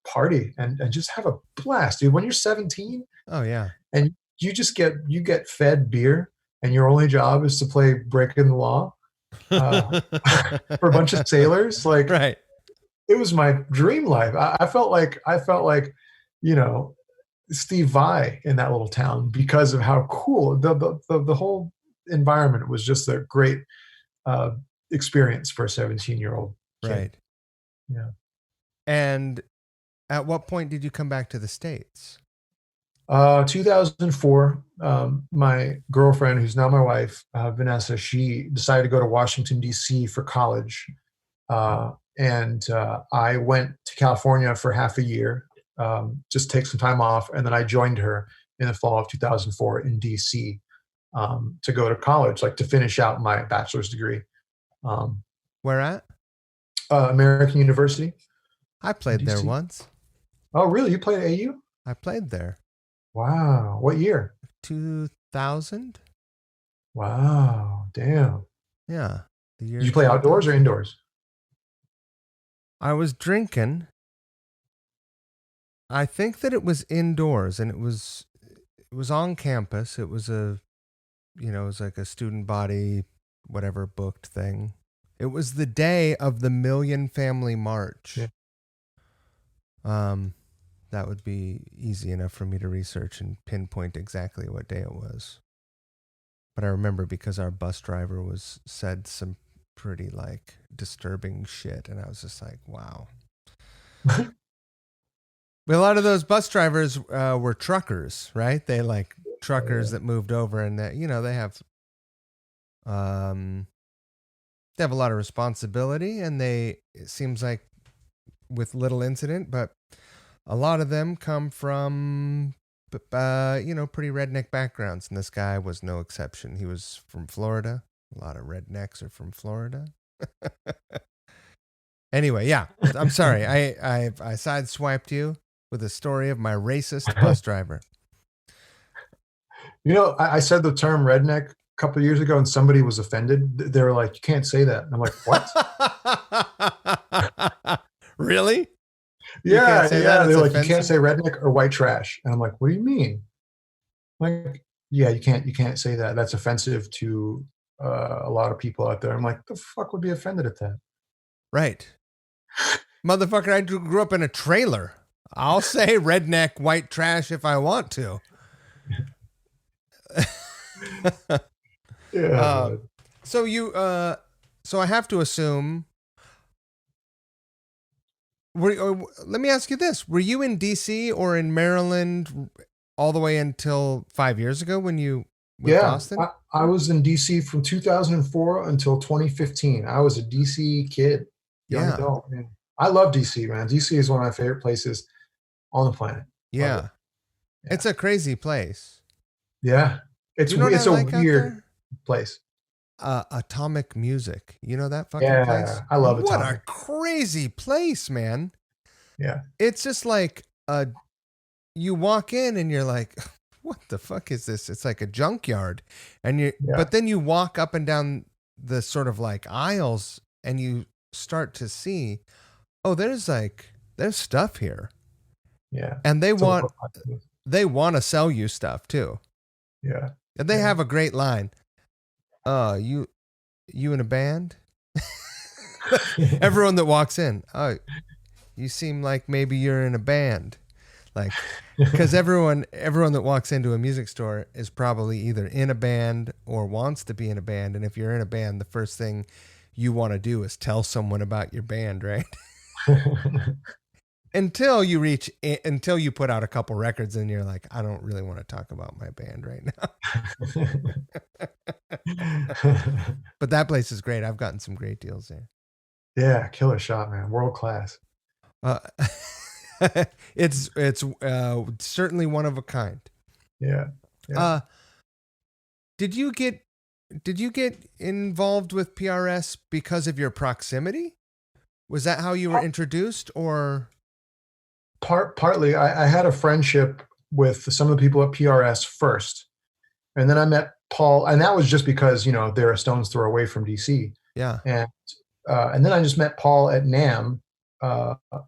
B: party and just have a blast, dude. When you're 17
A: Oh, yeah.
B: and you get fed beer, and your only job is to play Breaking the Law uh, for a bunch of sailors. Like
A: Right.
B: it was my dream life. I felt like you know Steve Vai in that little town because of how cool the whole environment was. Just a great uh, experience for a 17-year-old kid.
A: Right.
B: Yeah.
A: And at what point did you come back to the States?
B: 2004, my girlfriend, who's now my wife, Vanessa, she decided to go to Washington, D.C. for college. And I went to California for half a year, just take some time off. And then I joined her in the fall of 2004 in D.C. To go to college, like to finish out my bachelor's degree. Um,
A: Where at?
B: American University
A: I
B: in
A: played there
B: D.C.
A: once.
B: Oh, really? You played at AU?
A: I played there.
B: Wow. What year?
A: 2000?
B: Wow. Damn.
A: Yeah. The
B: Did
A: year
B: you play outdoors or
A: 2000.
B: indoors?
A: I was drinking. I think that it was indoors and it was on campus. It was it was like a student body whatever booked thing. It was the day of the Million Family
B: Yeah.
A: March. Um that would be easy enough for me to research and pinpoint exactly what day it was. But I remember because our bus driver was said some pretty like disturbing shit and I was just like, wow. But a lot of those bus drivers were truckers, right? They like
B: Oh, yeah.
A: truckers that moved over, and that um, they have a lot of responsibility, and it seems like with little incident, but a lot of them come from pretty redneck backgrounds, and this guy was no exception. He was from Florida. A lot of rednecks are from Florida. Anyway, yeah, I'm sorry. I sideswiped you with a story of my racist bus driver.
B: I said the term redneck a couple of years ago, and somebody was offended. They were like, "You can't say that." And I'm like, "What?"
A: Really? You can't
B: Yeah,
A: say that?
B: yeah.
A: It's
B: They're like, "You can't
A: offensive?
B: say redneck or white trash." And I'm like, "What do you mean?" Like, yeah, you can't say that. That's offensive to a lot of people out there. I'm like, the fuck would be offended at that?
A: Right. Motherfucker, I grew up in a trailer. I'll say redneck white trash if I want to.
B: Yeah,
A: uh,
B: man.
A: so I have to assume. Let me ask you this: were you in D.C. or in Maryland all the way until 5 years ago when you went to
B: Yeah,
A: Austin?
B: I was in DC from 2004 until 2015. I was a DC kid, young
A: Yeah.
B: adult. Man. I love DC, man. DC is one of my favorite places on the planet. Love it.
A: Yeah.
B: Yeah.
A: It's a crazy place.
B: Yeah.
A: You know what I
B: It's a
A: like out
B: weird
A: there?
B: place.
A: Atomic Music. You know that fucking place?
B: Yeah. I love
A: What a
B: Atomic.
A: crazy place, man.
B: Yeah.
A: It's just like you walk in and you're like, what the fuck is this? It's like a junkyard. And
B: Yeah.
A: but then you walk up and down the sort of like aisles and you start to see, oh, there's stuff here.
B: Yeah.
A: And they
B: It's a
A: want
B: little-
A: to sell you stuff too.
B: yeah.
A: And they
B: Yeah.
A: have a great line. You in a band? Everyone that walks in, oh, you seem like maybe you're in a band. Like, because everyone that walks into a music store is probably either in a band or wants to be in a band. And if you're in a band, the first thing you want to do is tell someone about your band, right? until you put out a couple records and you're like, I don't really want to talk about my band right now. But that place is great. I've gotten some great deals there.
B: Yeah. Killer shot, man. World class.
A: Uh, it's certainly one of a kind.
B: Yeah. Yeah.
A: Did you get involved with PRS because of your proximity? Was that how you were introduced, or?
B: Partly, I had a friendship with some of the people at PRS first, and then I met Paul, and that was just because they're a stone's throw away from DC.
A: Yeah.
B: And then I just met Paul at NAMM,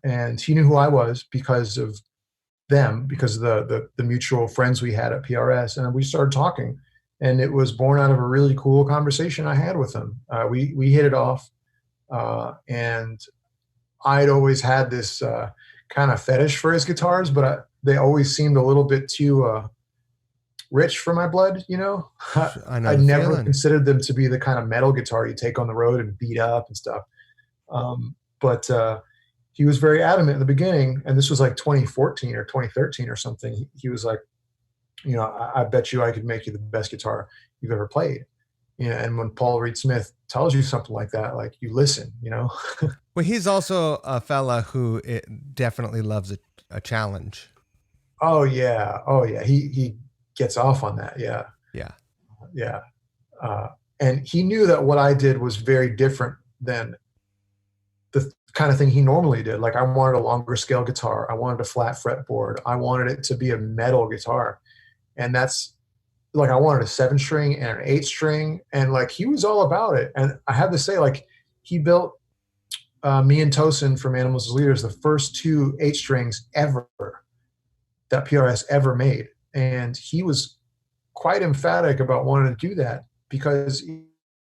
B: and he knew who I was because of them, because of the mutual friends we had at PRS, and we started talking, and it was born out of a really cool conversation I had with him. We hit it off, and I'd always had this kind of fetish for his guitars, but they always seemed a little bit too rich for my blood.
A: I know
B: I
A: the
B: never
A: feeling.
B: considered them to be the kind of metal guitar you take on the road and beat up and stuff. But he was very adamant in the beginning, and this was like 2014 or 2013 or something. He was like, I bet you I could make you the best guitar you've ever played. And when Paul Reed Smith tells you something like that, like, you listen.
A: Well, he's also a fella who definitely loves a challenge.
B: Oh yeah. He gets off on that. Yeah.
A: Yeah.
B: And he knew that what I did was very different than the kind of thing he normally did. Like, I wanted a longer scale guitar. I wanted a flat fretboard. I wanted it to be a metal guitar. And that's like, I wanted a 7-string and an 8-string. And like, he was all about it. And I have to say, like, he built me and Tosin from Animals as Leaders, the first 2 8-strings ever that PRS ever made. And he was quite emphatic about wanting to do that because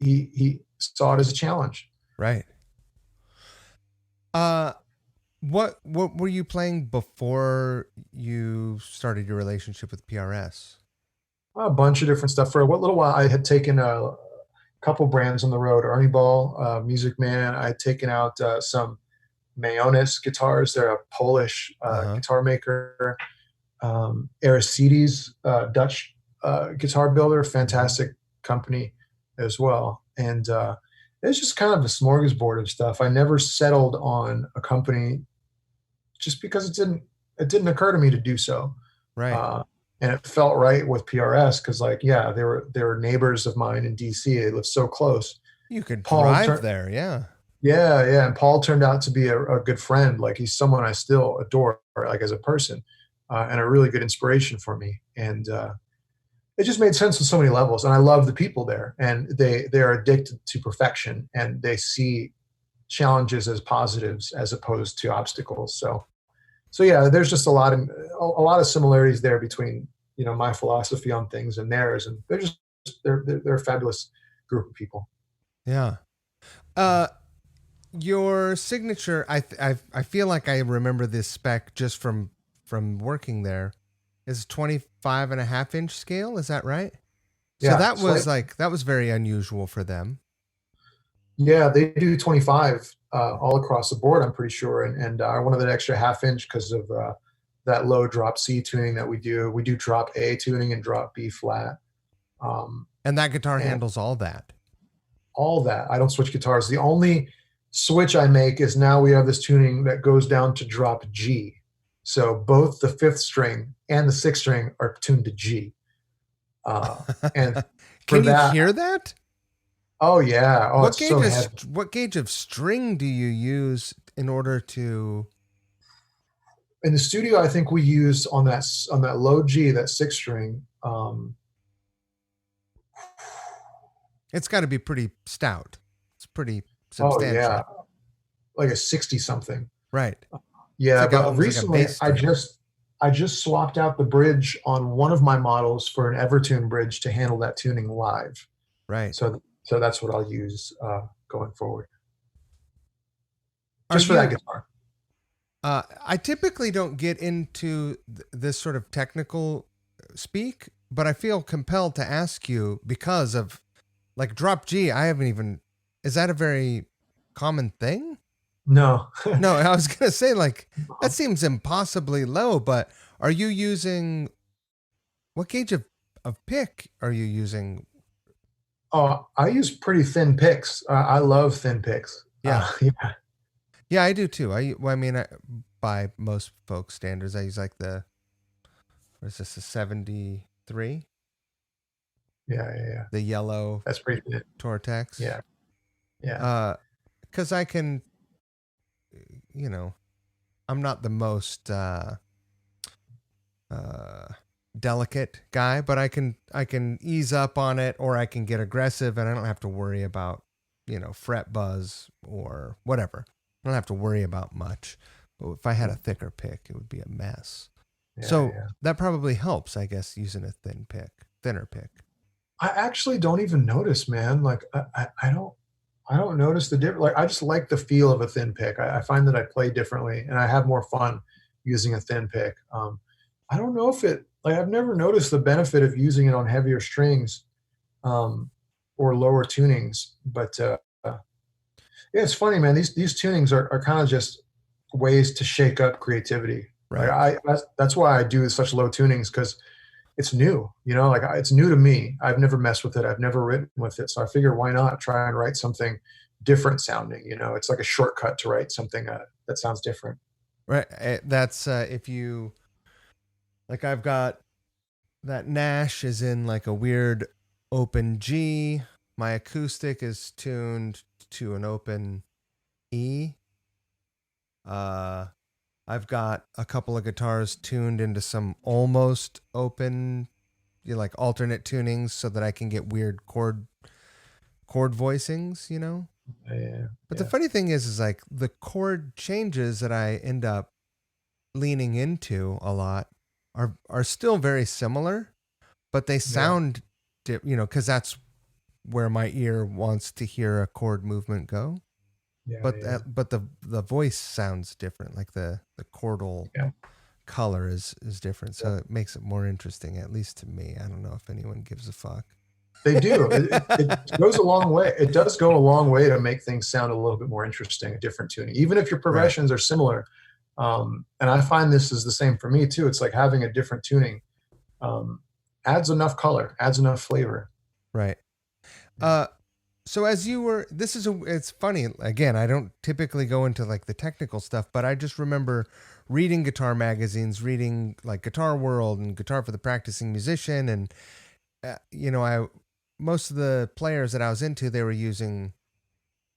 B: he saw it as a challenge.
A: Right. What were you playing before you started your relationship with PRS?
B: A bunch of different stuff. For a little while, I had taken a couple brands on the road. Ernie Ball, Music Man. I had taken out some Mayonis guitars. They're a Polish guitar maker. Aristides, Dutch guitar builder, fantastic company as well. And it's just kind of a smorgasbord of stuff. I never settled on a company just because it didn't occur to me to do so.
A: Right.
B: And it felt right with PRS because, like, yeah, they were neighbors of mine in DC. They lived so close.
A: You could drive there, yeah.
B: Yeah. And Paul turned out to be a good friend. Like, he's someone I still adore, like, as a person, and a really good inspiration for me. And it just made sense on so many levels. And I love the people there, and they are addicted to perfection, and they see challenges as positives as opposed to obstacles. So yeah, there's just a lot of similarities there between my philosophy on things and theirs, and they're a fabulous group of people.
A: Yeah. Your signature, I feel like I remember this spec just from working there, is 25.5-inch scale. Is that right? So
B: Yeah,
A: that was very unusual for them.
B: Yeah, they do 25 all across the board, I'm pretty sure. And I wanted that extra half-inch because of that low drop C tuning that we do. We do drop A tuning and drop B flat.
A: And that guitar handles all that.
B: All that. I don't switch guitars. The only switch I make is now we have this tuning that goes down to drop G. So both the fifth string and the sixth string are tuned to G. And for
A: Can you
B: that,
A: hear that?
B: oh yeah, oh it's so heavy.
A: What gauge of string do you use in order to?
B: In the studio, I think we use on that low G, that sixth string.
A: It's got to be pretty stout. It's pretty
B: Oh
A: substantial.
B: yeah, like a 60 something.
A: Right.
B: Yeah,
A: It's like
B: but recently I just swapped out the bridge on one of my models for an Evertune bridge to handle that tuning live.
A: right.
B: So that's what I'll use going forward,
A: Are
B: just for that
A: you?
B: guitar.
A: I typically don't get into this sort of technical speak, but I feel compelled to ask you because of like drop G. I haven't even. Is that a very common thing?
B: No,
A: No, I was gonna say like that seems impossibly low. But are you using what gauge of pick are you using?
B: oh, I use pretty thin picks. I love thin picks.
A: Yeah,
B: Yeah,
A: yeah, I do too. Well, I mean, by most folks' standards, I use like the what is this a 73,
B: yeah.
A: the yellow
B: That's pretty thin.
A: Tortex.
B: Yeah, yeah,
A: Because I can, you know, I'm not the most delicate guy, but I can ease up on it, or I can get aggressive, and I don't have to worry about fret buzz or whatever. I don't have to worry about much. But if I had a thicker pick, it would be a mess. So
B: yeah.
A: that probably helps, I guess, using a thinner pick.
B: I actually don't even notice, man. Like I don't notice the difference. Like I just like the feel of a thin pick. I find that I play differently and I have more fun using a thin pick. I don't know if it like I've never noticed the benefit of using it on heavier strings um, or lower tunings. But yeah, it's funny, man. These tunings are kind of just ways to shake up creativity. Like
A: Right.
B: that's why I do such low tunings because it's new, like it's new to me. I've never messed with it. I've never written with it. So I figure why not try and write something different sounding, it's like a shortcut to write something that sounds different.
A: Right. That's if you like, I've got that Nash is in like a weird open G. My acoustic is tuned to an open E. I've got a couple of guitars tuned into some almost open, like alternate tunings, so that I can get weird chord voicings.
B: Yeah,
A: But the funny thing is like the chord changes that I end up leaning into a lot are still very similar, but they sound, because that's where my ear wants to hear a chord movement go. But the voice sounds different. Like the chordal color is different, so it makes it more interesting, at least to me. I don't know if anyone gives a fuck.
B: They do. It goes a long way. It does go a long way to make things sound a little bit more interesting, a different tuning, even if your progressions are similar. And I find this is the same for me too. It's like having a different tuning adds enough color, adds enough flavor.
A: Right. So as you were, it's funny. Again, I don't typically go into like the technical stuff, but I just remember reading guitar magazines, reading like Guitar World and Guitar for the Practicing Musician. And, most of the players that I was into, they were using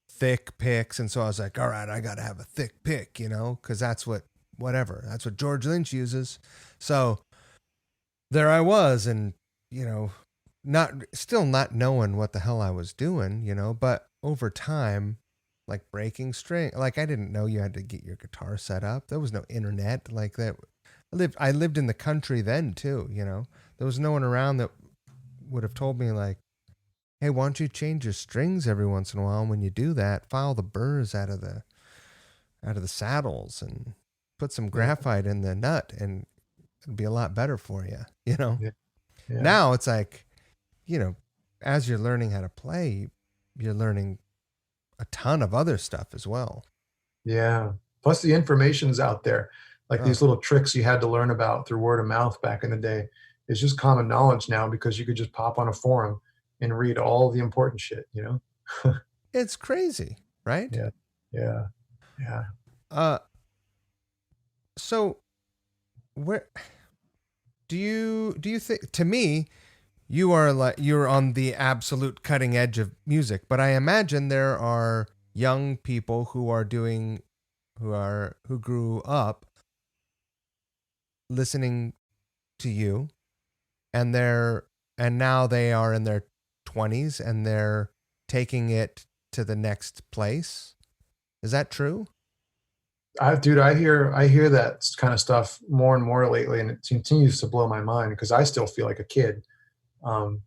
A: thick picks. And so I was like, all right, I got to have a thick pick, cause that's that's what George Lynch uses. So there I was. And, still not knowing what the hell I was doing, but over time, like breaking string, like I didn't know you had to get your guitar set up. There was no internet like that. I lived in the country then too, there was no one around that would have told me like, hey, why don't you change your strings every once in a while? And when you do that, file the burrs out of the saddles and put some graphite in the nut and it'll be a lot better for you,
B: Yeah.
A: Now it's like, as you're learning how to play, you're learning a ton of other stuff as well.
B: Yeah. Plus the information's out there. Like these little tricks you had to learn about through word of mouth back in the day. It's just common knowledge now because you could just pop on a forum and read all the important shit,
A: It's crazy, right?
B: Yeah. Yeah. Yeah.
A: Uh, so where do you think, to me, you're on the absolute cutting edge of music, but I imagine there are young people who grew up listening to you, and now they are in their 20s and they're taking it to the next place. Is that true?
B: Dude, I hear that kind of stuff more and more lately, and it continues to blow my mind because I still feel like a kid, um,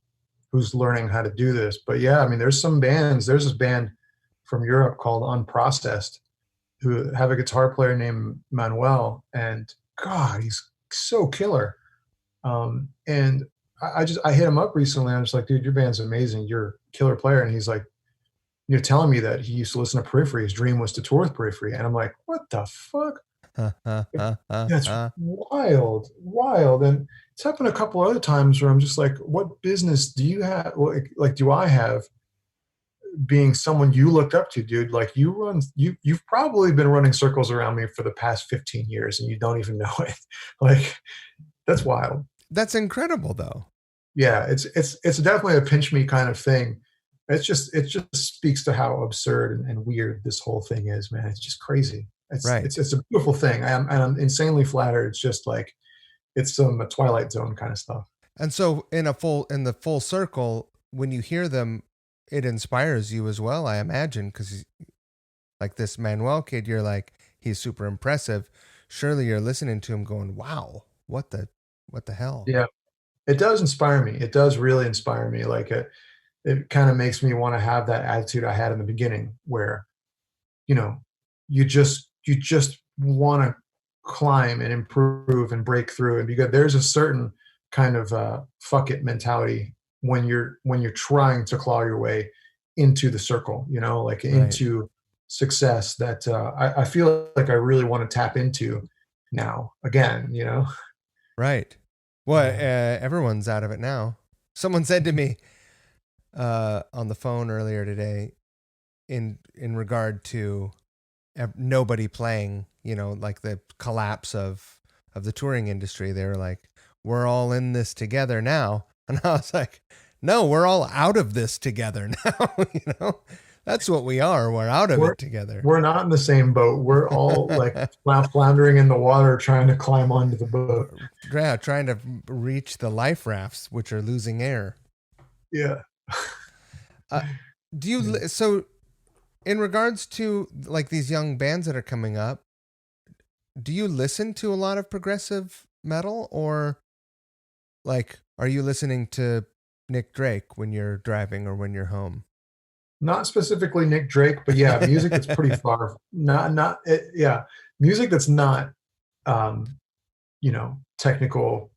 B: who's learning how to do this. But yeah, I mean, there's some bands. There's this band from Europe called Unprocessed, who have a guitar player named Manuel, and God, he's so killer. And I hit him up recently. I'm just like, dude, your band's amazing. You're a killer player. And he's like, you're telling me that he used to listen to Periphery. His dream was to tour with Periphery. And I'm like, what the fuck? That's wild, wild. And it's happened a couple other times where I'm just like, what business do you have? Like, do I have being someone you looked up to, dude? Like you've probably been running circles around me for the past 15 years and you don't even know it. Like, that's wild.
A: That's incredible, though.
B: Yeah, it's definitely a pinch me kind of thing. It just speaks to how absurd and weird this whole thing is, man. It's just crazy. It's
A: Right.
B: it's it's a beautiful thing. I'm insanely flattered. It's just like it's some Twilight Zone kind of stuff.
A: And so in the full circle, when you hear them, it inspires you as well, I imagine, because like this Manuel kid, you're like, he's super impressive. Surely you're listening to him going, wow, what the hell?
B: Yeah, it does inspire me. It does really inspire me. Like it kind of makes me want to have that attitude I had in the beginning, where you know you just want to climb and improve and break through, and because there's a certain kind of fuck it mentality when you're trying to claw your way into the circle, like
A: Right.
B: into success that I feel like I really want to tap into now again.
A: Right. Well,
B: Yeah.
A: everyone's out of it now. Someone said to me on the phone earlier today, in regard to nobody playing, like the collapse of the touring industry. They were like, "We're all in this together now," and I was like, "No, we're all out of this together now." That's what we are. We're out of
B: we're
A: it together.
B: we're not in the same boat. We're all like floundering in the water trying to climb onto the boat.
A: Yeah, trying to reach the life rafts, which are losing air.
B: Yeah.
A: Uh, do you
B: Yeah.
A: so in regards to like these young bands that are coming up, do you listen to a lot of progressive metal, or like are you listening to Nick Drake when you're driving or when you're home?
B: Not specifically Nick Drake, but yeah, music that's pretty far. Not it, yeah, music that's not um, technical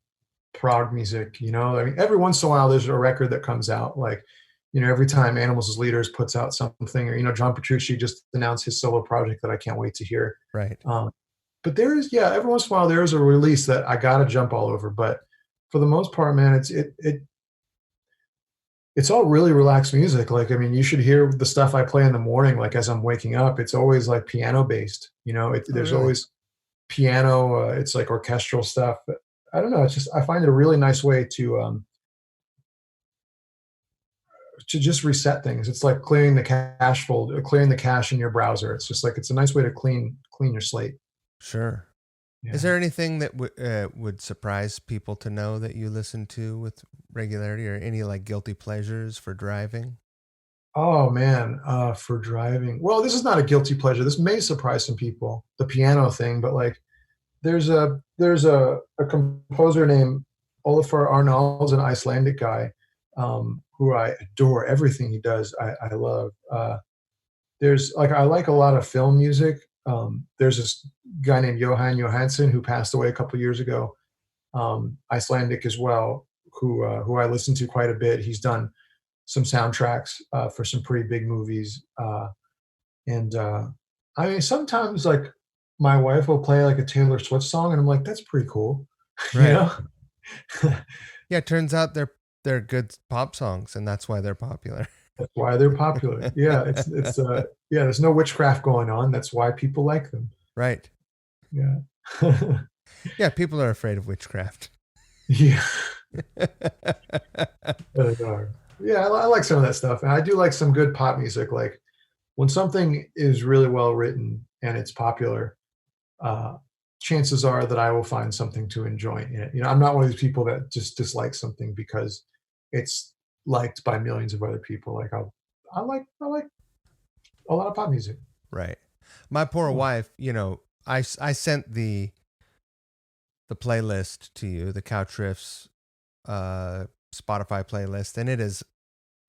B: prog music. I mean, every once in a while there's a record that comes out. Like, every time Animals as Leaders puts out something, or John Petrucci just announced his solo project that I can't wait to hear.
A: Right.
B: Um, but there is, yeah, every once in a while there is a release that I gotta jump all over. But for the most part, man, it's all really relaxed music. Like, I mean, you should hear the stuff I play in the morning, like as I'm waking up. It's always like piano based.
A: Oh,
B: There's
A: really?
B: always piano. It's like orchestral stuff. But I don't know. It's just I find it a really nice way to just reset things. It's like clearing the cache folder, clearing the cache in your browser. It's just like it's a nice way to clean your slate.
A: Sure. Is
B: Yeah.
A: there anything that would surprise people to know that you listen to with regularity, or any like guilty pleasures for driving?
B: Oh man, for driving. Well, this is not a guilty pleasure. This may surprise some people, the piano thing, but like there's a composer named Olafur Arnalds, an Icelandic guy, who I adore. Everything he does, I love. There's like I like a lot of film music. There's this guy named Johan Johansson who passed away a couple years ago, Icelandic as well, who I listen to quite a bit. He's done some soundtracks for some pretty big movies, and I mean sometimes like my wife will play like a Taylor Swift song, and I'm like, that's pretty cool, you
A: Right.
B: know.
A: Yeah, it turns out they're good pop songs, and that's why they're popular.
B: That's why they're popular. Yeah, yeah, there's no witchcraft going on. That's why people like them.
A: Right.
B: Yeah.
A: Yeah, people are afraid of witchcraft.
B: Yeah. They are. Yeah, I like some of that stuff. And I do like some good pop music. Like when something is really well written and it's popular, uh, chances are that I will find something to enjoy in it. I'm not one of these people that just dislike something because it's liked by millions of other people. Like I like a lot of pop music.
A: Right. My poor
B: Yeah.
A: wife, I sent the playlist to you, the Couch Riffs Spotify playlist, and it is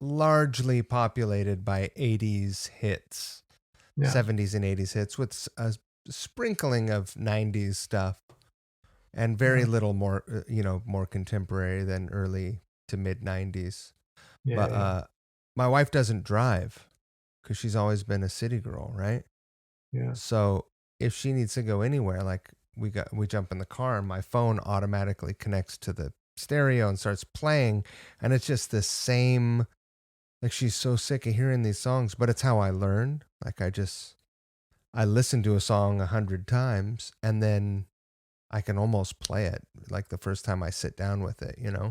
A: largely populated by 80s hits,
B: Yeah.
A: 70s and 80s hits with a sprinkling of 90s stuff and very
B: Yeah.
A: little more, more contemporary than early to mid 90s.
B: Yeah.
A: But
B: Yeah.
A: my wife doesn't drive because she's always been a city girl, right?
B: Yeah.
A: So if she needs to go anywhere, like we jump in the car and my phone automatically connects to the stereo and starts playing, and it's just the same. Like she's so sick of hearing these songs, but it's how I learn. Like I listen to a song 100 times and then I can almost play it like the first time I sit down with it.
B: Yeah.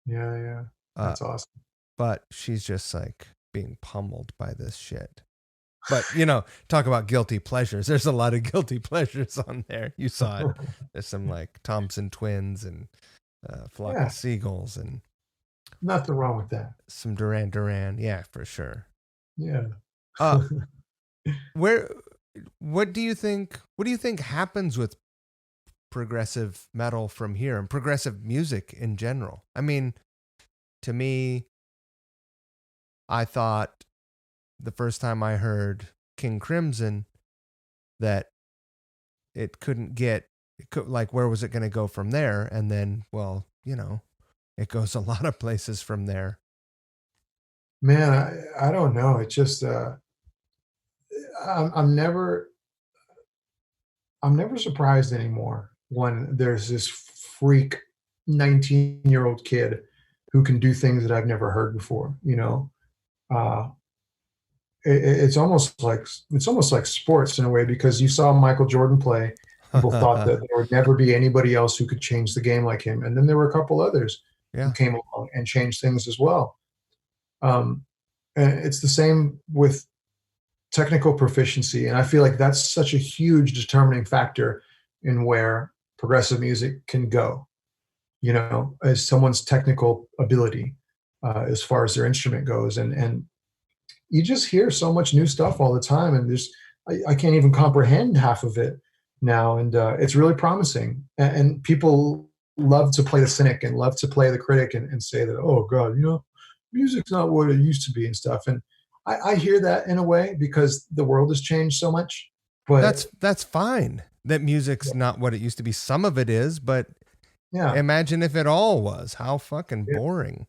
B: Yeah.
A: Uh,
B: That's awesome.
A: but she's just like being pummeled by this shit. But talk about guilty pleasures. There's a lot of guilty pleasures on there. You saw it. There's some like Thompson Twins and Flock
B: Yeah.
A: of Seagulls and
B: Nothing wrong with that.
A: some Duran Duran. Yeah, for sure.
B: Yeah.
A: Uh, where? What do you think? What do you think happens with progressive metal from here and progressive music in general? I mean, to me, I thought the first time I heard King Crimson that it couldn't get like where was it going to go from there, and then well it goes a lot of places from there.
B: Man, I don't know. It just I'm never surprised anymore when there's this freak 19-year-old kid who can do things that I've never heard before. Uh, it's almost like sports in a way because you saw Michael Jordan play. People thought that there would never be anybody else who could change the game like him, and then there were a couple others who
A: Yeah.
B: came along and changed things as well. Um, and it's the same with technical proficiency, and I feel like that's such a huge determining factor in where progressive music can go. As someone's technical ability as far as their instrument goes, and you just hear so much new stuff all the time, and I can't even comprehend half of it now, and it's really promising. And people love to play the cynic and love to play the critic and say that, oh God, music's not what it used to be and stuff. And I hear that in a way because the world has changed so much. But
A: That's fine that music's not what it used to be. Some of it is, but
B: yeah,
A: imagine if it all was. How fucking
B: yeah,
A: boring.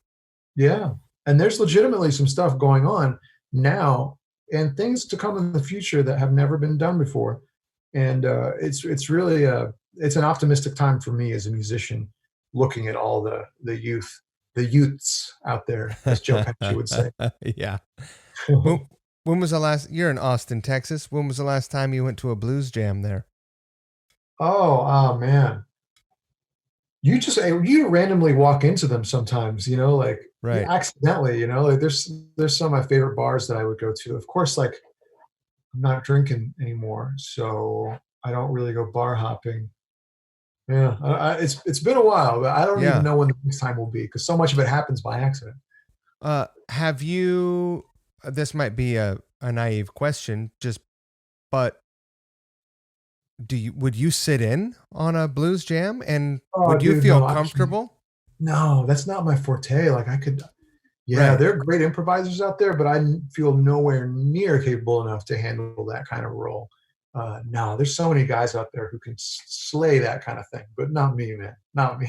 B: yeah. And there's legitimately some stuff going on now and things to come in the future that have never been done before. And it's really it's an optimistic time for me as a musician, looking at all the youths out there, as Joe Pesci would say.
A: Yeah. When, when was the last? You're in Austin, Texas. When was the last time you went to a blues jam there?
B: Oh man, you randomly walk into them sometimes, like
A: Right.
B: accidentally, like there's some of my favorite bars that I would go to. Of course, like I'm not drinking anymore, so I don't really go bar hopping. Yeah, it's been a while, but I don't even
A: Yeah.
B: know when the next time will be because so much of it happens by accident.
A: Have you? This might be a naive question, but would you sit in on a blues jam and
B: Oh,
A: would you
B: dude,
A: feel
B: no, I can't.
A: comfortable?
B: No, that's not my forte. Like I could, yeah,
A: Right.
B: there are great improvisers out there, but feel nowhere near capable enough to handle that kind of role. No, there's so many guys out there who can slay that kind of thing, but not me, man, not me.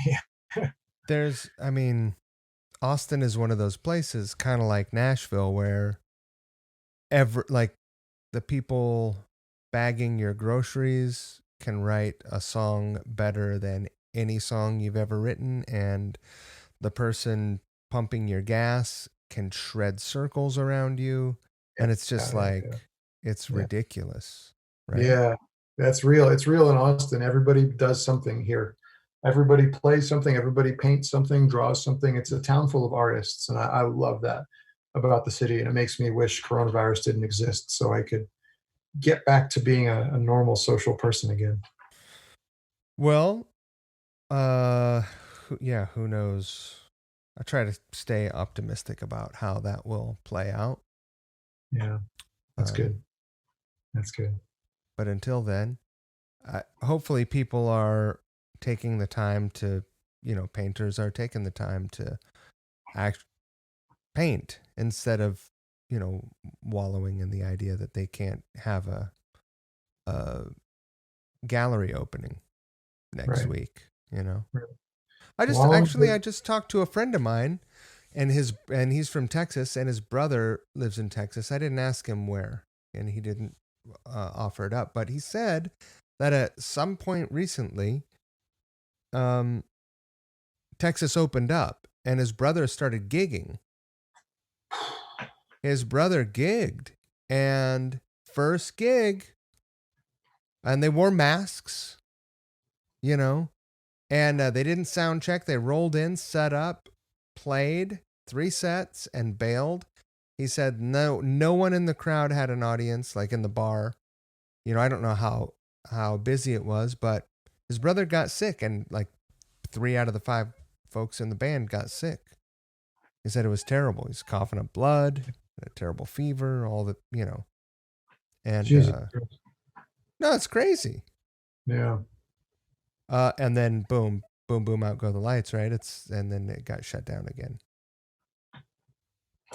A: I mean, Austin is one of those places, kind of like Nashville, where like the people bagging your groceries can write a song better than any song you've ever written, and the person pumping your gas can shred circles around you. And it's just
B: Yeah,
A: like, it's
B: yeah.
A: ridiculous, right?
B: Yeah, that's real. It's real in Austin. Everybody does something here. Everybody plays something. Everybody paints something, draws something. It's a town full of artists, and I love that about the city. And it makes me wish coronavirus didn't exist, so I could get back to being a normal social person again.
A: Well, uh, yeah, who knows? I try to stay optimistic about how that will play out.
B: Yeah, that's
A: Um,
B: good. That's good.
A: but until then, hopefully people are taking the time to, painters are taking the time to act paint instead of, wallowing in the idea that they can't have a gallery opening next
B: Right.
A: week.
B: Right.
A: I just
B: Well,
A: actually I just talked to a friend of mine and he's from Texas and his brother lives in Texas. I didn't ask him where and he didn't offer it up, but he said that at some point recently um Texas opened up and his brother started gigging. His brother gigged and first gig and they wore masks, you know, and they didn't sound check. They rolled in, set up, played 3 sets, and bailed. He said no one in the crowd had an audience, like in the bar. I don't know how busy it was, but his brother got sick, and like 3 out of the 5 folks in the band got sick. He said it was terrible. He's coughing up blood, a terrible fever, all the. And
B: Jesus.
A: no, it's crazy.
B: Yeah.
A: And then boom, boom, boom, out go the lights, right? And then it got shut down again.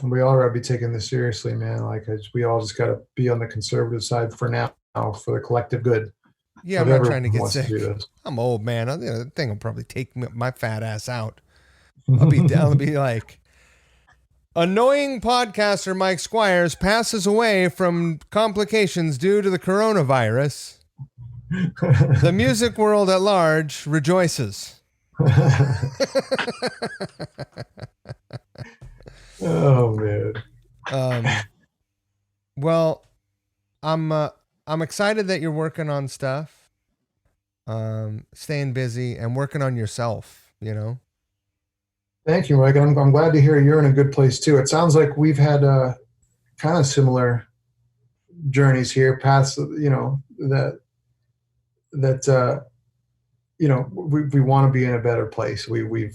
B: We all gotta be taking this seriously, man. Like we all just gotta be on the conservative side for now, for the collective good.
A: Yeah,
B: But
A: I'm not
B: everyone
A: trying to get
B: wants to do
A: sick.
B: this.
A: I'm old, man. The thing will probably take my fat ass out. I'll be like, annoying podcaster Mike Squires passes away from complications due to the coronavirus. The music world at large rejoices.
B: Oh man.
A: Well, I'm excited that you're working on stuff, staying busy and working on yourself.
B: Thank you, Mike. I'm glad to hear you're in a good place too. It sounds like we've had kind of similar journeys here, paths. We want to be in a better place. We've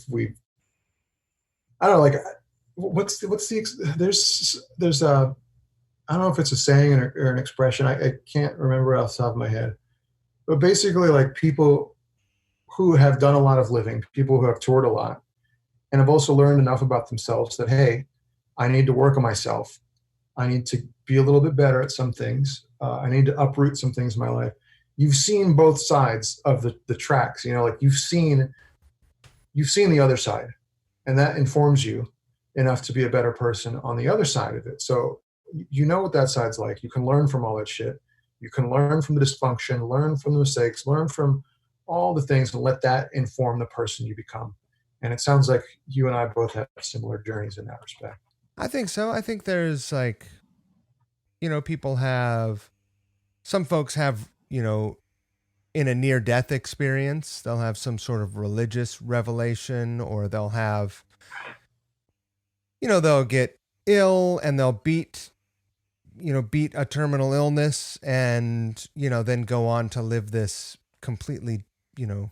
B: I don't know, like there's a I don't know if it's a saying or an expression. I can't remember off the top of my head, but basically, like people who have done a lot of living, people who have toured a lot, and have also learned enough about themselves that hey, I need to work on myself. I need to be a little bit better at some things. I need to uproot some things in my life. You've seen both sides of the tracks. Like you've seen the other side, and that informs you enough to be a better person on the other side of it. So you know what that side's like. You can learn from all that shit. You can learn from the dysfunction, learn from the mistakes, learn from all the things, and let that inform the person you become. And it sounds like you and I both have similar journeys in that respect.
A: I think so. I think there's like, some folks have, in a near death experience, they'll have some sort of religious revelation, or they'll have, they'll get ill and they'll beat a terminal illness and, then go on to live this completely,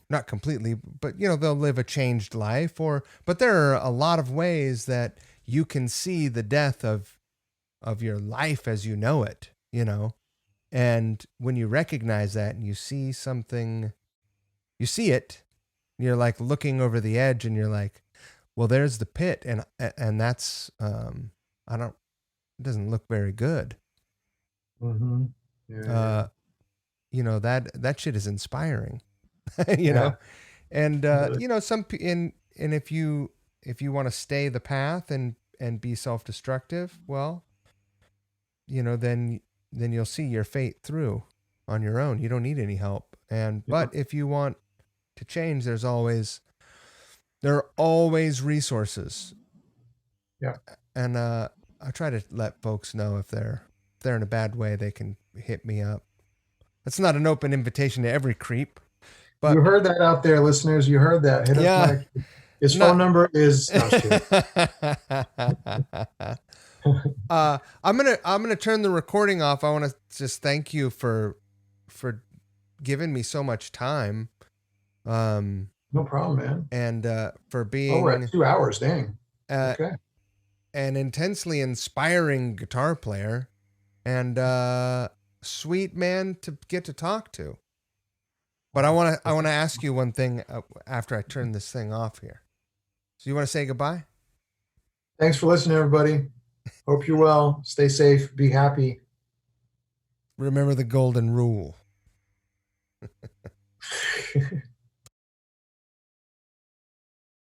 A: not completely, but, they'll live a changed life. But there are a lot of ways that you can see the death of your life as you know it, and when you recognize that and you see something, you see it, you're like looking over the edge and you're like, well, there's the pit. And that's, it doesn't look very good.
B: Mm-hmm. Yeah.
A: That shit is inspiring,
B: Yeah.
A: and,
B: Really.
A: and if you want to stay the path and be self-destructive, well, then you'll see your fate through on your own. You don't need any help. But if you want to change, there are always resources.
B: Yeah.
A: and I try to let folks know if they're in a bad way, they can hit me up. It's not an open invitation to every creep, but
B: You heard that out there, listeners. You heard that. Hit up
A: yeah,
B: Mike. His
A: no.
B: phone number is. No, I'm just kidding.
A: I'm gonna turn the recording off. I want to just thank you for giving me so much time,
B: No problem, man.
A: and for
B: Oh, we're
A: being
B: at 2 hours. Dang. Okay.
A: an intensely inspiring guitar player, and sweet man to get to talk to. But I want to ask you one thing after I turn this thing off here. So you want to say goodbye?
B: Thanks for listening, everybody. Hope you're well. Stay safe. Be happy.
A: Remember the golden rule.